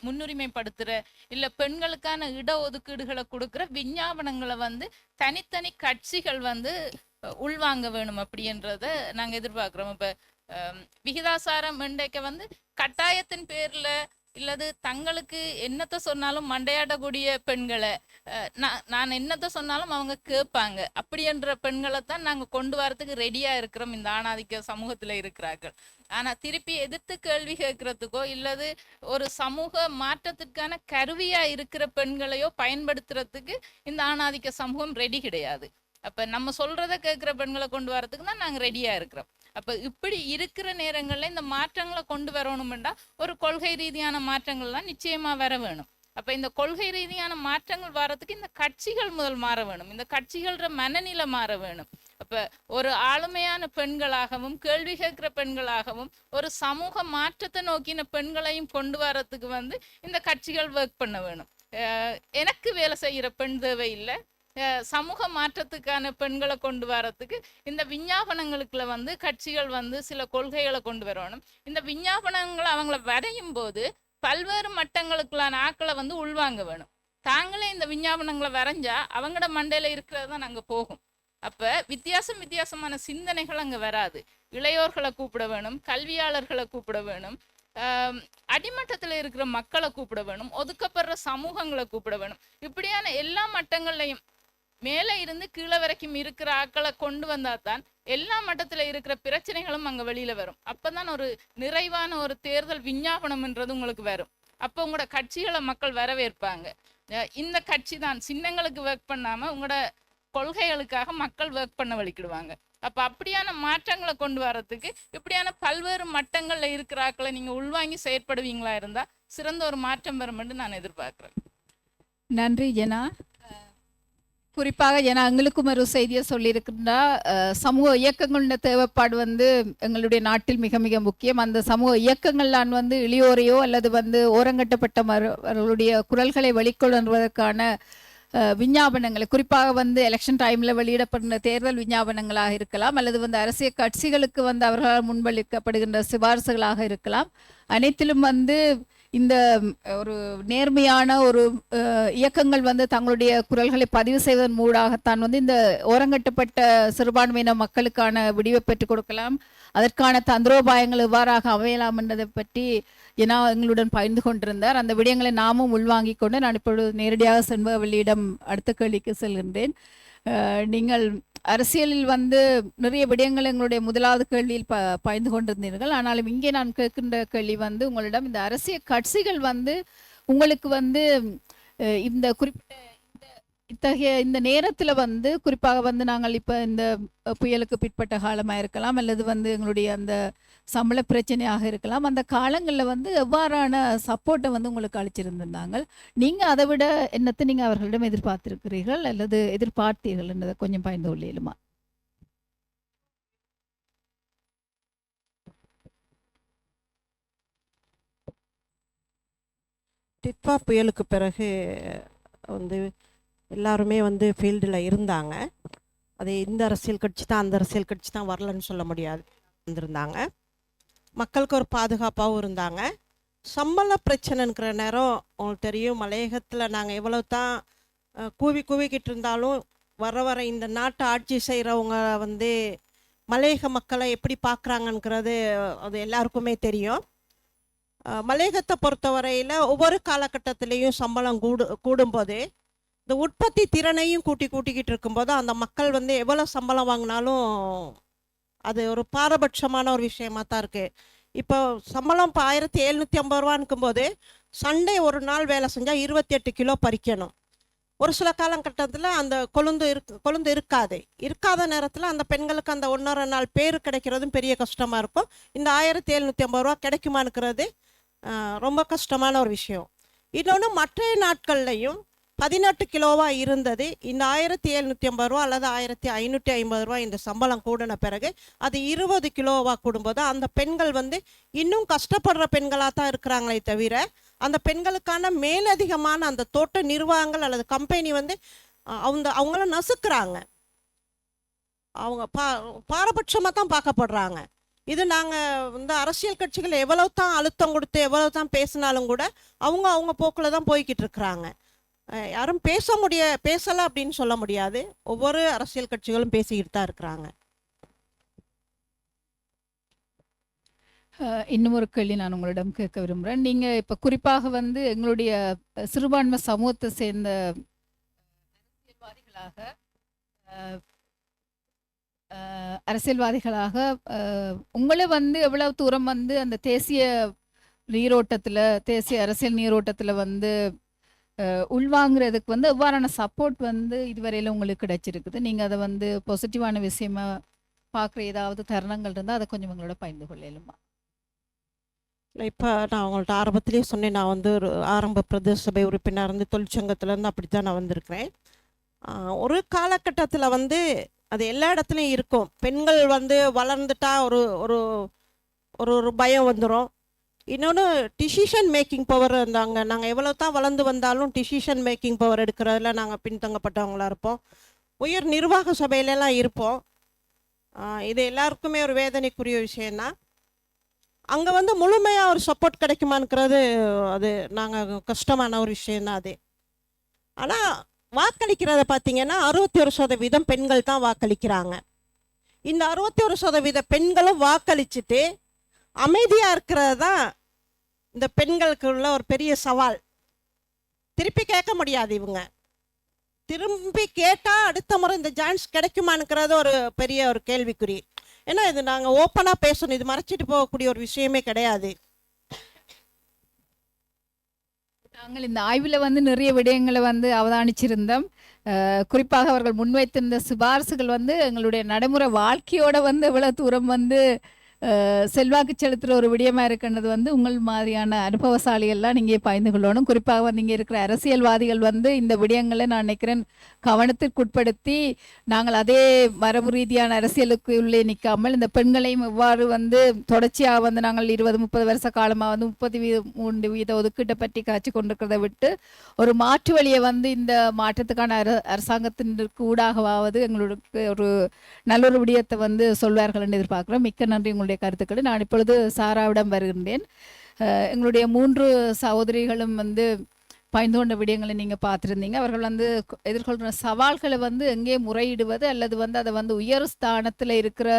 முன்னுரிமைப்படுத்துகிற இல்லை பெண்களுக்கான இடஒதுக்கீடுகளை கொடுக்குற விஞ்ஞாபனங்களை வந்து தனித்தனி கட்சிகள் வந்து உள்வாங்க வேணும் அப்படின்றத நாங்கள் எதிர்பார்க்குறோம். இப்போ விகிதாசாரம் இன்றைக்கு வந்து கட்டாயத்தின் பேரில் இல்லது தங்களுக்கு என்னத்தை சொன்னாலும் மண்டையாடக்கூடிய பெண்களை நான் என்னத்தை சொன்னாலும் அவங்க கேட்பாங்க அப்படின்ற பெண்களை தான் நாங்கள் கொண்டு வரதுக்கு ரெடியாக இருக்கிறோம் இந்த ஆணாதிக்க சமூகத்தில் இருக்கிறார்கள். ஆனால் திருப்பி எதிர்த்து கேள்வி கேட்கறதுக்கோ இல்லது ஒரு சமூக மாற்றத்திற்கான கருவியாக இருக்கிற பெண்களையோ பயன்படுத்துறதுக்கு இந்த ஆணாதிக்க சமூகம் ரெடி கிடையாது. அப்போ நம்ம சொல்கிறத கேட்குற பெண்களை கொண்டு வரதுக்கு தான் நாங்கள் ரெடியாக இருக்கிறோம். அப்போ இப்படி இருக்கிற நேரங்களில் இந்த மாற்றங்களை கொண்டு வரணும்னா ஒரு கொள்கை ரீதியான மாற்றங்கள்லாம் நிச்சயமாக வர வேணும். அப்போ இந்த கொள்கை ரீதியான மாற்றங்கள் வர்றதுக்கு இந்த கட்சிகள் முதல் மாற வேணும், இந்த கட்சிகளோட மனநிலை மாற வேணும். அப்போ ஒரு ஆளுமையான பெண்களாகவும் கேள்வி கேட்குற பெண்களாகவும் ஒரு சமூக மாற்றத்தை நோக்கின பெண்களையும் கொண்டு வரத்துக்கு வந்து இந்த கட்சிகள் ஒர்க் பண்ண வேணும். எனக்கு வேலை செய்கிற பெண் தேவை இல்லை, சமூக மாற்றத்துக்கான பெண்களை கொண்டு வரத்துக்கு இந்த விஞ்ஞாபனங்களுக்குள்ள வந்து கட்சிகள் வந்து சில கொள்கைகளை கொண்டு வரணும். இந்த விஞ்ஞாபனங்களை அவங்கள வரையும் போது பல்வேறு மட்டங்களுக்குள்ளான ஆக்களை வந்து உள்வாங்க வேணும். தாங்களே இந்த விஞ்ஞாபனங்களை வரைஞ்சா அவங்களோட மண்டையில இருக்கிறது தான் அங்கே போகும். அப்போ வித்தியாசமான சிந்தனைகள் அங்கே வராது. இளையோர்களை கூப்பிட வேணும், கல்வியாளர்களை கூப்பிட வேணும், அடிமட்டத்தில் இருக்கிற மக்களை கூப்பிட வேணும், ஒதுக்கப்படுற சமூகங்களை கூப்பிட வேணும். இப்படியான எல்லா மட்டங்கள்லையும் மேலே இருந்து கீழே வரைக்கும் இருக்கிற ஆக்களை கொண்டு வந்தால் தான் எல்லா மட்டத்தில் இருக்கிற பிரச்சனைகளும் அங்கே வெளியில் வரும். அப்போ தான் ஒரு நிறைவான ஒரு தேர்தல் விஞ்ஞாபனம்ன்றது உங்களுக்கு வரும். அப்போ உங்களோட கட்சிகளை மக்கள் வரவேற்பாங்க. இந்த கட்சி தான் சின்னங்களுக்கு ஒர்க் பண்ணாமல் உங்களோட கொள்கைகளுக்காக மக்கள் ஒர்க் பண்ண வலிக்கிடுவாங்க. அப்போ அப்படியான மாற்றங்களை கொண்டு வரத்துக்கு இப்படியான பல்வேறு மட்டங்களில் இருக்கிற ஆக்களை நீங்கள் உள்வாங்கி செயற்படுவீங்களா இருந்தால் சிறந்த ஒரு மாற்றம் வரும் என்று நான் எதிர்பார்க்குறேன். நன்றி ஜெனா. குறிப்பாக ஜெனா எங்களுக்கும் ஒரு செய்தியை சொல்லியிருக்கின்றா, சமூக இயக்கங்களோட தேவைப்பாடு வந்து எங்களுடைய நாட்டில் மிக மிக முக்கியம். அந்த சமூக இயக்கங்கள்லாம் வந்து இளையோரையோ அல்லது வந்து ஓரங்கட்டப்பட்டவர்களுடைய குரல்களை வெளிக்கொணர்வதற்கான விஞ்ஞாபனங்களை குறிப்பாக வந்து எலெக்ஷன் டைமில் வெளியிடப்படுகின்ற தேர்தல் விஞ்ஞாபனங்களாக இருக்கலாம் அல்லது வந்து அரசியல் கட்சிகளுக்கு வந்து அவர்களால் முன்வளிக்கப்படுகின்ற சிபாரிசுகளாக இருக்கலாம். அனைத்திலும் வந்து இந்த ஒரு நேர்மையான ஒரு இயக்கங்கள் வந்து தங்களுடைய குரல்களை பதிவு செய்வதன் மூலமாகத்தான் வந்து இந்த ஓரங்கட்டப்பட்ட சிறுபான்மையின மக்களுக்கான விடிவை பெற்றுக் கொடுக்கலாம். அதற்கான தந்திரோபாயங்கள் எவ்வாறாக அமையலாம் என்பதை பற்றி ஏன்னா எங்களுடன் பகிர்ந்து கொண்டிருந்தார். அந்த விடயங்களை நாமும் உள்வாங்கிக் கொண்டு நான் இப்பொழுது நேரடியாக செண்பகவல்லியிடம் அடுத்த கேள்விக்கு செல்கின்றேன். நீங்கள் அரசியலில் வந்து நிறைய விடயங்கள் எங்களுடைய முதலாவது கேள்வியில் பாய்ந்து கொண்டிருந்தீர்கள். ஆனாலும் இங்கே நான் கேட்கின்ற கேள்வி வந்து உங்களிடம் இந்த அரசியல் கட்சிகள் வந்து உங்களுக்கு வந்து இந்த குறிப்பிட்ட இத்தகைய இந்த நேரத்தில் வந்து குறிப்பாக வந்து நாங்கள் இப்போ இந்த புயலுக்கு பிற்பட்ட காலமாக இருக்கலாம் அல்லது வந்து எங்களுடைய அந்த சம்பள பிரச்சனையாக இருக்கலாம், அந்த காலங்களில் வந்து எவ்வாறான சப்போர்ட்டை வந்து உங்களுக்கு அளிச்சிருந்திருந்தாங்க, நீங்கள் அதை விட என்னத்தை நீங்கள் அவர்களிடம் எதிர்பார்த்திருக்கிறீர்கள் அல்லது எதிர்பார்த்தீர்கள் என்றதை கொஞ்சம் பயந்து கொள்ளையிலுமா? டிட்வா புயலுக்கு பிறகு வந்து எல்லாருமே வந்து ஃபீல்டில் இருந்தாங்க. அது இந்த அரசியல் கட்சி தான் அந்த அரசியல் கட்சி தான் வரலன்னு சொல்ல முடியாது, வந்திருந்தாங்க. மக்களுக்கு ஒரு பாதுகாப்பாகவும் இருந்தாங்க. சம்பள பிரச்சனைங்கிற நேரம் உங்களுக்கு தெரியும், மலையகத்தில் நாங்கள் எவ்வளோ தான் கூவிக்கிட்டு இருந்தாலும் வர இந்த நாட்டை ஆட்சி செய்கிறவங்க வந்து மலையக மக்களை எப்படி பார்க்குறாங்கங்கிறது அது எல்லாருக்குமே தெரியும். மலையகத்தை பொறுத்தவரையில் ஒவ்வொரு காலகட்டத்திலையும் சம்பளம் கூடும்போது இந்த உற்பத்தி திறனையும் கூட்டிக்கிட்டு இருக்கும்போது அந்த மக்கள் வந்து எவ்வளோ சம்பளம் வாங்கினாலும் அது ஒரு பாரபட்சமான ஒரு விஷயமா தான் இருக்குது. இப்போ சம்பளம் இப்போ 1750 ரூபான்னுக்கும் போது சண்டே ஒரு நாள் வேலை செஞ்சால் 28 கிலோ பறிக்கணும். ஒரு சில காலகட்டத்தில் அந்த கொழுந்து இருக்காத நேரத்தில் அந்த பெண்களுக்கு அந்த 1.5 நாள் பேர் கிடைக்கிறதும் பெரிய கஷ்டமாக இருக்கும். இந்த 1750 ரூபா கிடைக்குமானுக்கிறது ரொம்ப கஷ்டமான ஒரு விஷயம். இன்னொன்று, மற்ற நாட்கள்லையும் 18 கிலோவாக இருந்தது. இந்த 1750 ரூபா அல்லது 1550 ரூபா இந்த சம்பளம் கூடின பிறகு அது 20 கிலோவாக கூடும்போது அந்த பெண்கள் வந்து இன்னும் கஷ்டப்படுற பெண்களாக தான் இருக்கிறாங்களே தவிர அந்த பெண்களுக்கான மேலதிகமான அந்த தோட்ட நிர்வாகங்கள் அல்லது கம்பெனி வந்து அவங்கள நசுக்கிறாங்க. அவங்க பாரபட்சமாக தான் பார்க்கப்படுறாங்க. இது நாங்கள் இந்த அரசியல் கட்சிகள் எவ்வளோ தான் அழுத்தம் கொடுத்து எவ்வளோ தான் பேசினாலும் கூட அவங்க போக்கில் தான் போய்கிட்டு இருக்கிறாங்க. யாரும் பேசலை அப்படின்னு சொல்ல முடியாது. ஒவ்வொரு அரசியல் கட்சிகளும் பேசிக்கிட்டு தான் இருக்கிறாங்க. இன்னும் ஒரு கேள்வி நான் உங்களிடம் கேட்க விரும்புகிறேன். நீங்கள் இப்போ குறிப்பாக வந்து எங்களுடைய சிறுபான்மை சமூகத்தை சேர்ந்த அரசியல்வாதிகளாக உங்களை வந்து எவ்வளவு தூரம் வந்து அந்த தேசிய அரசியல் நீரோட்டத்தில் வந்து உள்வாங்கிறதுக்கு வந்து எவ்வாறான சப்போர்ட் வந்து இதுவரையில் உங்களுக்கு கிடைச்சிருக்குது? நீங்கள் அதை வந்து பாசிட்டிவான விஷயமா பார்க்குற ஏதாவது தருணங்கள் இருந்தால் அதை கொஞ்சம் உங்களோட பகிர்ந்து கொள்ளலுமா? இப்போ நான் உங்கள்ட்ட ஆரம்பத்திலேயே சொன்னேன், நான் வந்து ஒரு ஆரம்ப பிரதேச சபை உறுப்பினர் இருந்து தொழிற்சங்கத்திலேருந்து அப்படி தான் நான் வந்திருக்கிறேன். ஒரு காலகட்டத்தில் வந்து அது எல்லா இடத்துலையும் இருக்கும். பெண்கள் வந்து வளர்ந்துட்டா ஒரு ஒரு ஒரு பயம் வந்துடும். இன்னொன்று, டிசிஷன் மேக்கிங் பவர் இருந்தாங்க. நாங்கள் எவ்வளோ தான் வளர்ந்து வந்தாலும் டிசிஷன் மேக்கிங் பவர் எடுக்கிறதுல நாங்கள் பின்தங்கப்பட்டவங்களாக இருப்போம். உயர் நிர்வாக சபையிலலாம் இருப்போம். இது எல்லாருக்குமே ஒரு வேதனைக்குரிய விஷயந்தான். அங்கே வந்து முழுமையாக ஒரு சப்போர்ட் கிடைக்குமான்னுக்கிறது அது நாங்கள் கஷ்டமான ஒரு விஷயந்தான் அது. ஆனால் வாக்களிக்கிறத பார்த்தீங்கன்னா 61% பெண்கள் தான் வாக்களிக்கிறாங்க. இந்த 61% பெண்களும் வாக்களிச்சுட்டு அமைதியாக இருக்கிறது தான் இந்த பெண்களுக்குள்ள ஒரு பெரிய சவால். திருப்பி கேட்க முடியாது. இவங்க திரும்பி கேட்டால் அடுத்த முறை இந்த சான்ஸ் கிடைக்குமானுக்கிறது ஒரு பெரிய ஒரு கேள்விக்குறி. ஏன்னா இது நாங்கள் ஓப்பனாக பேசணும், இது மறைச்சிட்டு போகக்கூடிய ஒரு விஷயமே கிடையாது. நாங்கள் இந்த ஆய்வில் வந்து நிறைய விடயங்களை வந்து அவதானிச்சிருந்தோம். குறிப்பாக அவர்கள் முன்வைத்திருந்த சிபாரிசுகள் வந்து எங்களுடைய நடைமுறை வாழ்க்கையோட வந்து எவ்வளோ தூரம் வந்து செல்வாக்கு செலுத்துகிற ஒரு விடயமாக இருக்கின்றது வந்து உங்கள் மாதிரியான அனுபவசாலிகள்லாம் நீங்கள் பயந்து கொள்ளணும். குறிப்பாக வந்து இங்கே இருக்கிற அரசியல்வாதிகள் வந்து இந்த விடயங்களை நான் நினைக்கிறேன் கவனத்திற்குட்படுத்தி நாங்கள் அதே மரபு ரீதியான அரசியலுக்கு உள்ளே நிற்காமல் இந்த பெண்களையும் எவ்வாறு வந்து தொடர்ச்சியாக வந்து நாங்கள் 20-30 வருஷ காலமாக வந்து 33% ஒதுக்கீட்டை பற்றி காய்ச்சி கொண்டிருக்கிறத விட்டு ஒரு மாற்று வழியை வந்து இந்த மாற்றத்துக்கான அரசாங்கத்திற்கு ஊடாகவாவது எங்களுக்கு ஒரு நல்ல ஒரு விடயத்தை வந்து சொல்வார்கள் என்று எதிர்பார்க்குறோம். மிக்க நன்றி உங்களுடைய கருத்துக்களை. நான் இப்பொழுது சாராவிடம் வருகின்றேன். எங்களுடைய 3 சகோதரிகளும் வந்து பயந்து கொண்ட விடயங்களை நீங்கள் பார்த்துருந்தீங்க. அவர்கள் வந்து எதிர்கொள்கிற சவால்களை வந்து எங்கே முறையிடுவது அல்லது வந்து அதை வந்து உயர் ஸ்தானத்தில் இருக்கிற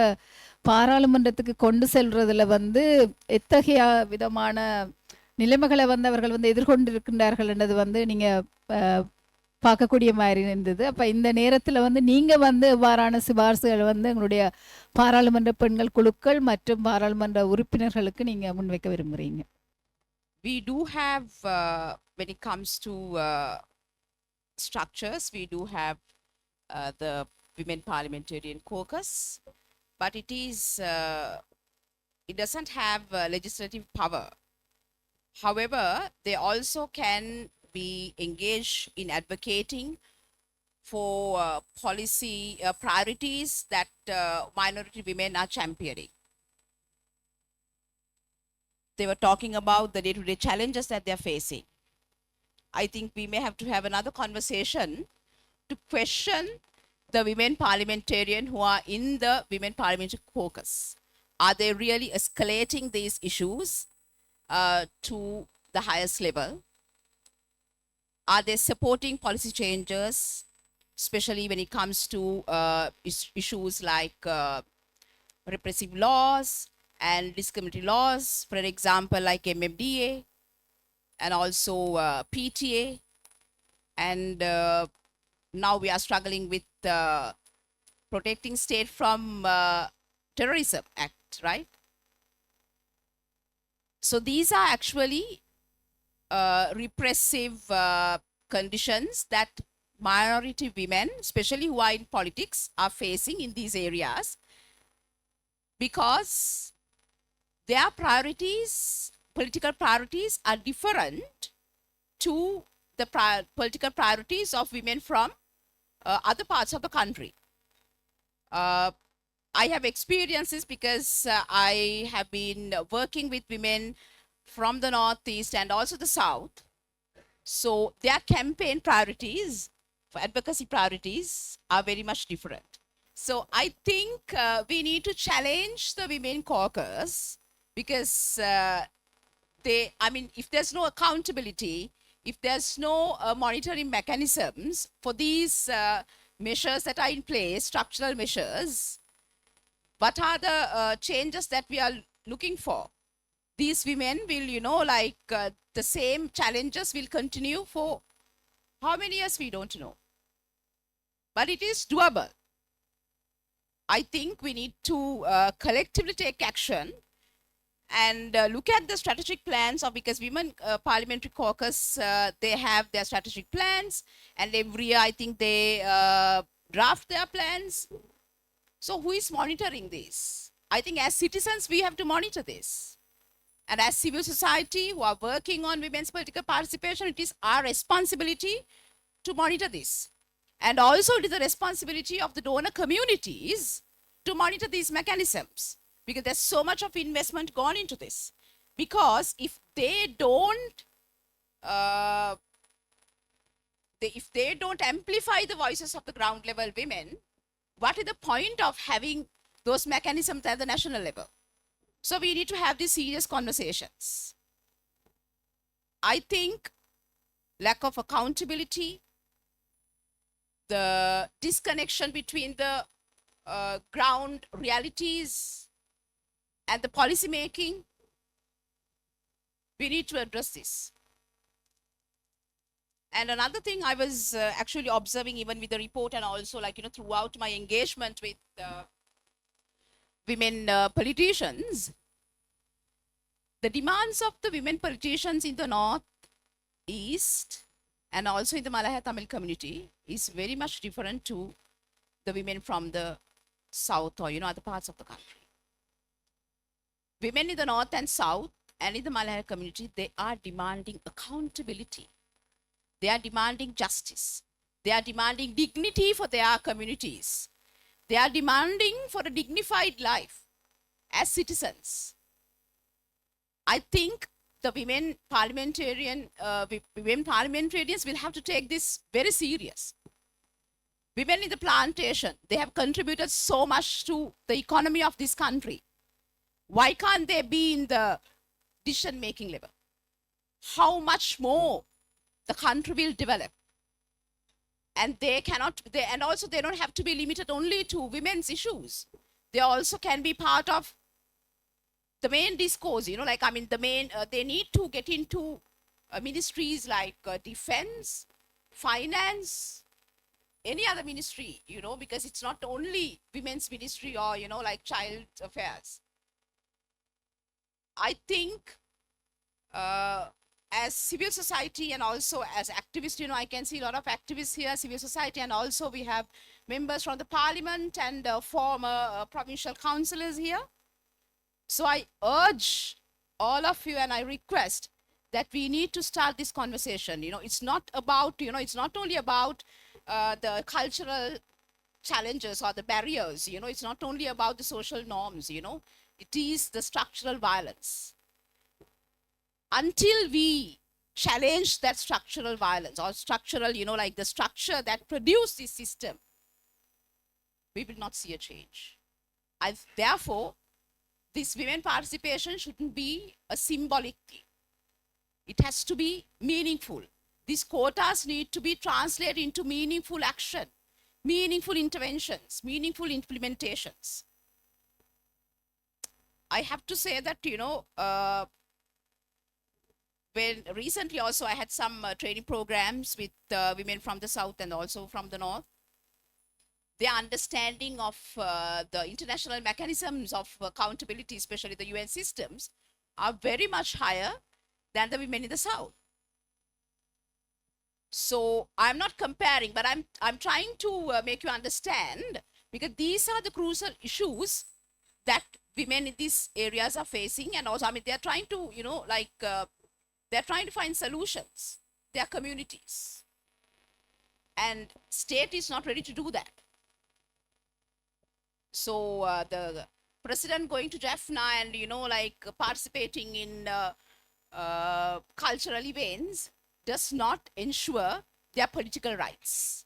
பாராளுமன்றத்துக்கு கொண்டு செல்றதுல வந்து எத்தகைய விதமான நிலைமைகளை வந்து அவர்கள் வந்து எதிர்கொண்டிருக்கின்றார்கள் என்றது வந்து நீங்கள் பார்க்கக்கூடிய மாதிரி இருந்தது. அப்ப இந்த நேரத்துல வந்து நீங்க வந்து எவ்வாறான சிபாரிசுகள் வந்து எங்களுடைய பாராளுமன்ற பெண்கள் குழுக்கள் மற்றும் பாராளுமன்ற உறுப்பினர்களுக்கு நீங்க முன்வைக்க விரும்புறீங்க? We do have, when it comes to structures, we do have the Women Parliamentarian Caucus, but it doesn't have legislative power. However, they also can be engaged in advocating for policy priorities that minority women are championing. They were talking about the day-to-day challenges that they're facing. I think we may have to have another conversation to question the women parliamentarian who are in the Women Parliamentary Caucus. Are they really escalating these issues to the highest level? Are they supporting policy changes, especially when it comes to issues like repressive laws and discriminatory laws, for example, like MMDA and also PTA, and now we are struggling with protecting state from terrorism act, right? So these are actually repressive conditions that minority women, especially who are in politics, are facing in these areas, because their priorities, political priorities, are different to the political priorities of women from other parts of the country. I have experiences because I have been working with women from the Northeast and also the South. So their campaign priorities, for advocacy priorities, are very much different. So I think we need to challenge the Women Caucus, because if there's no accountability, if there's no monitoring mechanisms for these measures that are in place, structural measures, what are the changes that we are looking for? These women will, the same challenges will continue for how many years, we don't know. But it is doable. I think we need to collectively take action and look at the strategic plans of, because Women Parliamentary Caucus, they have their strategic plans, and every year I think they draft their plans. So who is monitoring this? I think as citizens, we have to monitor this. And as civil society who are working on women's political participation, it is our responsibility to monitor this. And also it is the responsibility of the donor communities to monitor these mechanisms, because there's so much of investment gone into this. Because if they don't amplify the voices of the ground level women, what is the point of having those mechanisms at the national level? So we need to have these serious conversations. I think lack of accountability, the disconnection between the ground realities and the policy making, we need to address this. And another thing I was actually observing even with the report, and also throughout my engagement with women politicians, the demands of the women politicians in the North East and also in the Malaya Tamil community is very much different to the women from the South or other parts of the country. Women in the North and South and in the Malaya community, they are demanding accountability. They are demanding justice. They are demanding dignity for their communities. They are demanding for a dignified life as citizens. I think the women parliamentarians will have to take this very serious. Women in the plantation, they have contributed so much to the economy of this country. Why can't they be in the decision-making level? How much more the country will develop? And they don't have to be limited only to women's issues. They also can be part of the main discourse, they need to get into ministries like defense, finance any other ministry, you know, because it's not only women's ministry or, you know, like child affairs. I think as civil society and also as activists, you know, I can see a lot of activists here, civil society, and also we have members from the parliament and former provincial councillors here. So I urge all of you and I request that we need to start this conversation. You know, it's not about, you know, it's not only about the cultural challenges or the barriers, you know, it's not only about the social norms, you know, it is the structural violence. Until we challenge that structural violence or structural, you know, like the structure that produced this system, we will not see a change. Therefore, this women participation shouldn't be a symbolic thing. It has to be meaningful. These quotas need to be translated into meaningful action, meaningful interventions, meaningful implementations. I have to say that, you know, when recently also I had some training programs with women from the south and also from the north. Their understanding of the international mechanisms of accountability, especially the UN systems, are very much higher than the women in the south. So I'm not comparing, but I'm trying to make you understand, because these are the crucial issues that women in these areas are facing, and also, I mean, they're trying to, you know, like they're trying to find solutions. Their communities, and state is not ready to do that. So the president going to Jaffna and, you know, like participating in cultural events does not ensure their political rights.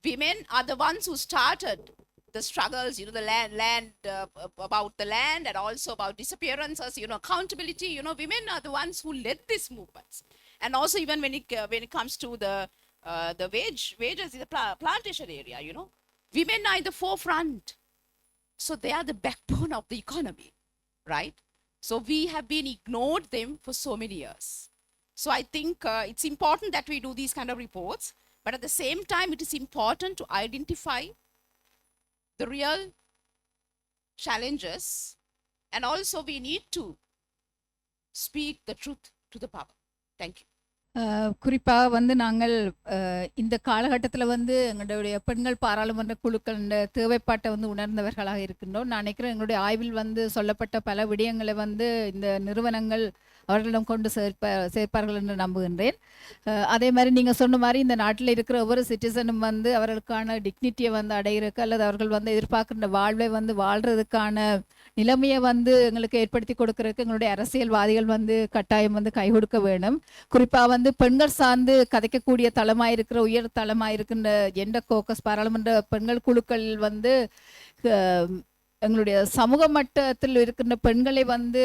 Women are the ones who started the struggles, you know, the land about the land and also about disappearances, you know, accountability. You know, women are the ones who led these movements. And also even when it comes to the wages in the plantation area, you know, women are in the forefront. So they are the backbone of the economy, right? So we have been ignored them for so many years. So I think it's important that we do these kind of reports, but at the same time, it is important to identify the real challenges, and also we need to speak the truth to the public. Thank you. குறிப்பாக வந்து நாங்கள் இந்த காலகட்டத்தில் வந்து எங்களுடைய பெண்கள் பாராளுமன்ற குழுக்கள் தேவைப்பாட்டை வந்து உணர்ந்தவர்களாக இருக்கின்றோம். நான் நினைக்கிறேன் எங்களுடைய ஆய்வில் வந்து சொல்லப்பட்ட பல விடயங்களை வந்து இந்த நிறுவனங்கள் அவர்களிடம் கொண்டு சேர்ப்பார்கள் என்று நம்புகின்றேன். அதே மாதிரி நீங்கள் சொன்ன மாதிரி இந்த நாட்டில் இருக்கிற ஒவ்வொரு சிட்டிசனும் வந்து அவர்களுக்கான டிக்னிட்டியை வந்து அடையிறதுக்கு அல்லது அவர்கள் வந்து எதிர்பார்க்கின்ற வாழ்வை வந்து வாழ்கிறதுக்கான நிலைமையை வந்து எங்களுக்கு ஏற்படுத்தி கொடுக்கறதுக்கு எங்களுடைய அரசியல்வாதிகள் வந்து கட்டாயம் வந்து கை கொடுக்க வேணும். குறிப்பாக வந்து பெண்கள் சார்ந்து கதைக்கக்கூடிய தளமாக இருக்கிற உயர் தளமாக இருக்கின்ற ஜெண்டர் கோக்கஸ் பாராளுமன்ற பெண்கள் குழுக்கள் வந்து எங்களுடைய சமூக மட்டத்தில் இருக்கின்ற பெண்களை வந்து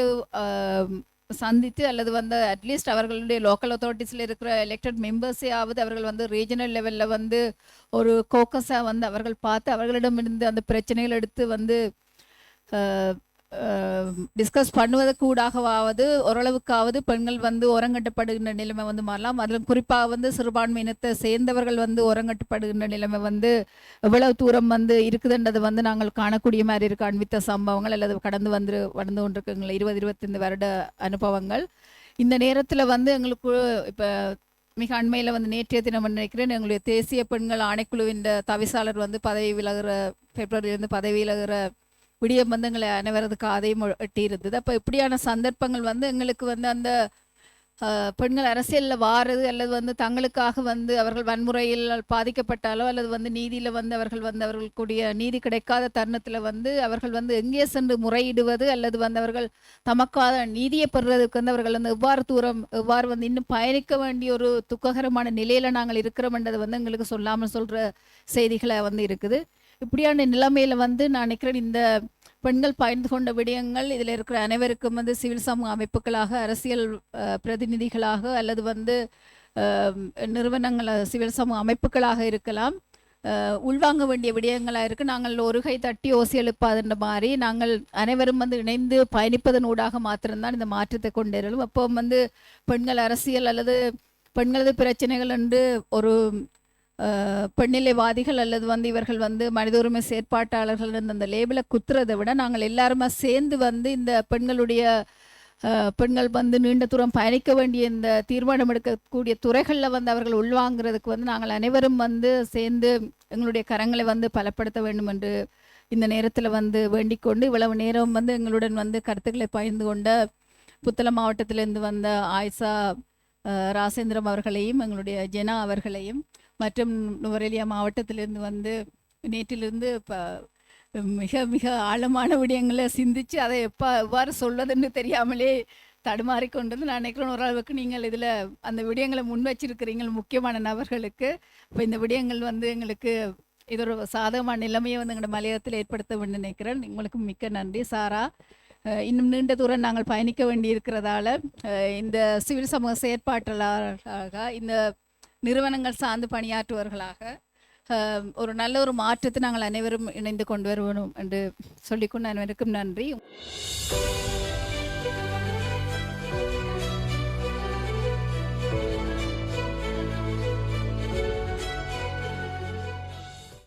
சந்தித்து அல்லது வந்து அட்லீஸ்ட் அவர்களுடைய லோக்கல் அத்தாரிட்டிஸில் இருக்கிற எலெக்டட் மெம்பர்ஸையாவது அவர்கள் வந்து ரீஜனல் லெவலில் வந்து ஒரு கோக்கஸாக வந்து அவர்கள் பார்த்து அவர்களிடமிருந்து அந்த பிரச்சனைகள் எடுத்து வந்து டிஸ்கஸ் பண்ணுவதற்கு ஊடாகவாவது ஓரளவுக்காவது பெண்கள் வந்து ஓரங்கட்டப்படுகின்ற நிலைமை வந்து மாறலாம். அதில் குறிப்பாக வந்து சிறுபான்மை இனத்தை சேர்ந்தவர்கள் வந்து ஓரங்கட்டப்படுகின்ற நிலைமை வந்து எவ்வளவு தூரம் வந்து இருக்குதுன்றது வந்து நாங்கள் காணக்கூடிய மாதிரி இருக்கு. அண்மித்த சம்பவங்கள் அல்லது கடந்து கொண்டிருக்கு எங்களை 20-25 வருட அனுபவங்கள். இந்த நேரத்தில் வந்து எங்களுக்கு இப்போ மிக அண்மையில் வந்து நேற்றைய தினம் நினைக்கிறேன் எங்களுடைய தேசிய பெண்கள் ஆணைக்குழுவின் தவிசாளர் வந்து பதவி விலகிற பிப்ரவரியிலிருந்து பதவி விலகிற விடியம் வந்து எங்களை அனைவரதுக்கு அதையும் எட்டி இருந்தது. அப்போ இப்படியான சந்தர்ப்பங்கள் வந்து எங்களுக்கு வந்து அந்த பெண்கள் அரசியலில் வாரது அல்லது வந்து தங்களுக்காக வந்து அவர்கள் வன்முறையில் பாதிக்கப்பட்டாலோ அல்லது வந்து நீதியில் வந்து அவர்களுக்குடைய நீதி கிடைக்காத தருணத்தில் வந்து அவர்கள் வந்து எங்கே சென்று முறையிடுவது அல்லது வந்து அவர்கள் தமக்காக நீதியை பெறுறதுக்கு வந்து அவர்கள் வந்து எவ்வாறு வந்து இன்னும் பயணிக்க வேண்டிய ஒரு துக்ககரமான நிலையில் நாங்கள் இருக்கிறோம்ன்றதை வந்து எங்களுக்கு சொல்லாமல் சொல்கிற செய்திகளை வந்து இருக்குது. இப்படியான நிலைமையில வந்து நான் நினைக்கிறேன் இந்த பெண்கள் பயந்து கொண்ட விடயங்கள் இதில் இருக்கிற அனைவருக்கும் வந்து சிவில் சமூக அமைப்புகளாக அரசியல் பிரதிநிதிகளாக அல்லது வந்து நிறுவனங்கள் சிவில் சமூக அமைப்புகளாக இருக்கலாம் உள்வாங்க வேண்டிய விடயங்களாக இருக்குது. நாங்கள் ஒரு கை தட்டி ஓசி எழுப்பாதுன்ற மாதிரி நாங்கள் அனைவரும் வந்து இணைந்து பயணிப்பதன் ஊடாக மாத்திரம்தான் இந்த மாற்றத்தை கொண்டு வரலும். அப்போ வந்து பெண்கள் அரசியல் அல்லது பெண்களது பிரச்சனைகள் என்று ஒரு பெண்ணிலைவாதிகள் அல்லது வந்து இவர்கள் வந்து மனித உரிமை செயற்பாட்டாளர்கள் அந்த லேபிளை குத்துறதை விட நாங்கள் எல்லாருமே சேர்ந்து வந்து இந்த பெண்கள் வந்து நீண்ட தூரம் பயணிக்க வேண்டிய இந்த தீர்மானம் எடுக்கக்கூடிய துறைகளில் வந்து அவர்கள் உள்வாங்கிறதுக்கு வந்து நாங்கள் அனைவரும் வந்து சேர்ந்து எங்களுடைய கரங்களை வந்து பலப்படுத்த வேண்டும் என்று இந்த நேரத்தில் வந்து வேண்டிக் கொண்டு இவ்வளவு நேரம் வந்து எங்களுடன் வந்து கருத்துக்களை பகிர்ந்து கொண்ட புத்தளம் மாவட்டத்திலிருந்து வந்த ஆயிஷா ராசேந்திரம் அவர்களையும் எங்களுடைய ஜெனா அவர்களையும் மற்றும் நுவரெலியா மாவட்டத்திலிருந்து வந்து நேற்றிலிருந்து மிக மிக ஆழமான விடயங்களை சிந்திச்சு அதை எவ்வாறு சொல்வதுன்னு தெரியாமலே தடுமாறிக்கொண்டது நான் நினைக்கிறேன். ஓரளவுக்கு நீங்கள் இதில் அந்த விடயங்களை முன் வச்சிருக்கிறீங்க முக்கியமான நபர்களுக்கு. இப்போ இந்த விடயங்கள் வந்து எங்களுக்கு இது ஒரு சாதகமான நிலைமையை வந்து எங்களோட மலையகத்தில் ஏற்படுத்த வேண்டும் நினைக்கிறேன். உங்களுக்கு மிக்க நன்றி சாரா. இன்னும் நீண்ட தூரம் நாங்கள் பயணிக்க வேண்டி இருக்கிறதால இந்த சிவில் சமூக செயற்பாட்டாளர்களாக இந்த நிறுவனங்கள் சார்ந்து பணியாற்றுவர்களாக ஒரு நல்ல ஒரு மாற்றத்தை நாங்கள் அனைவரும் இணைந்து கொண்டு வருவோம் என்று சொல்லிக்கொண்டு அனைவருக்கும் நன்றி.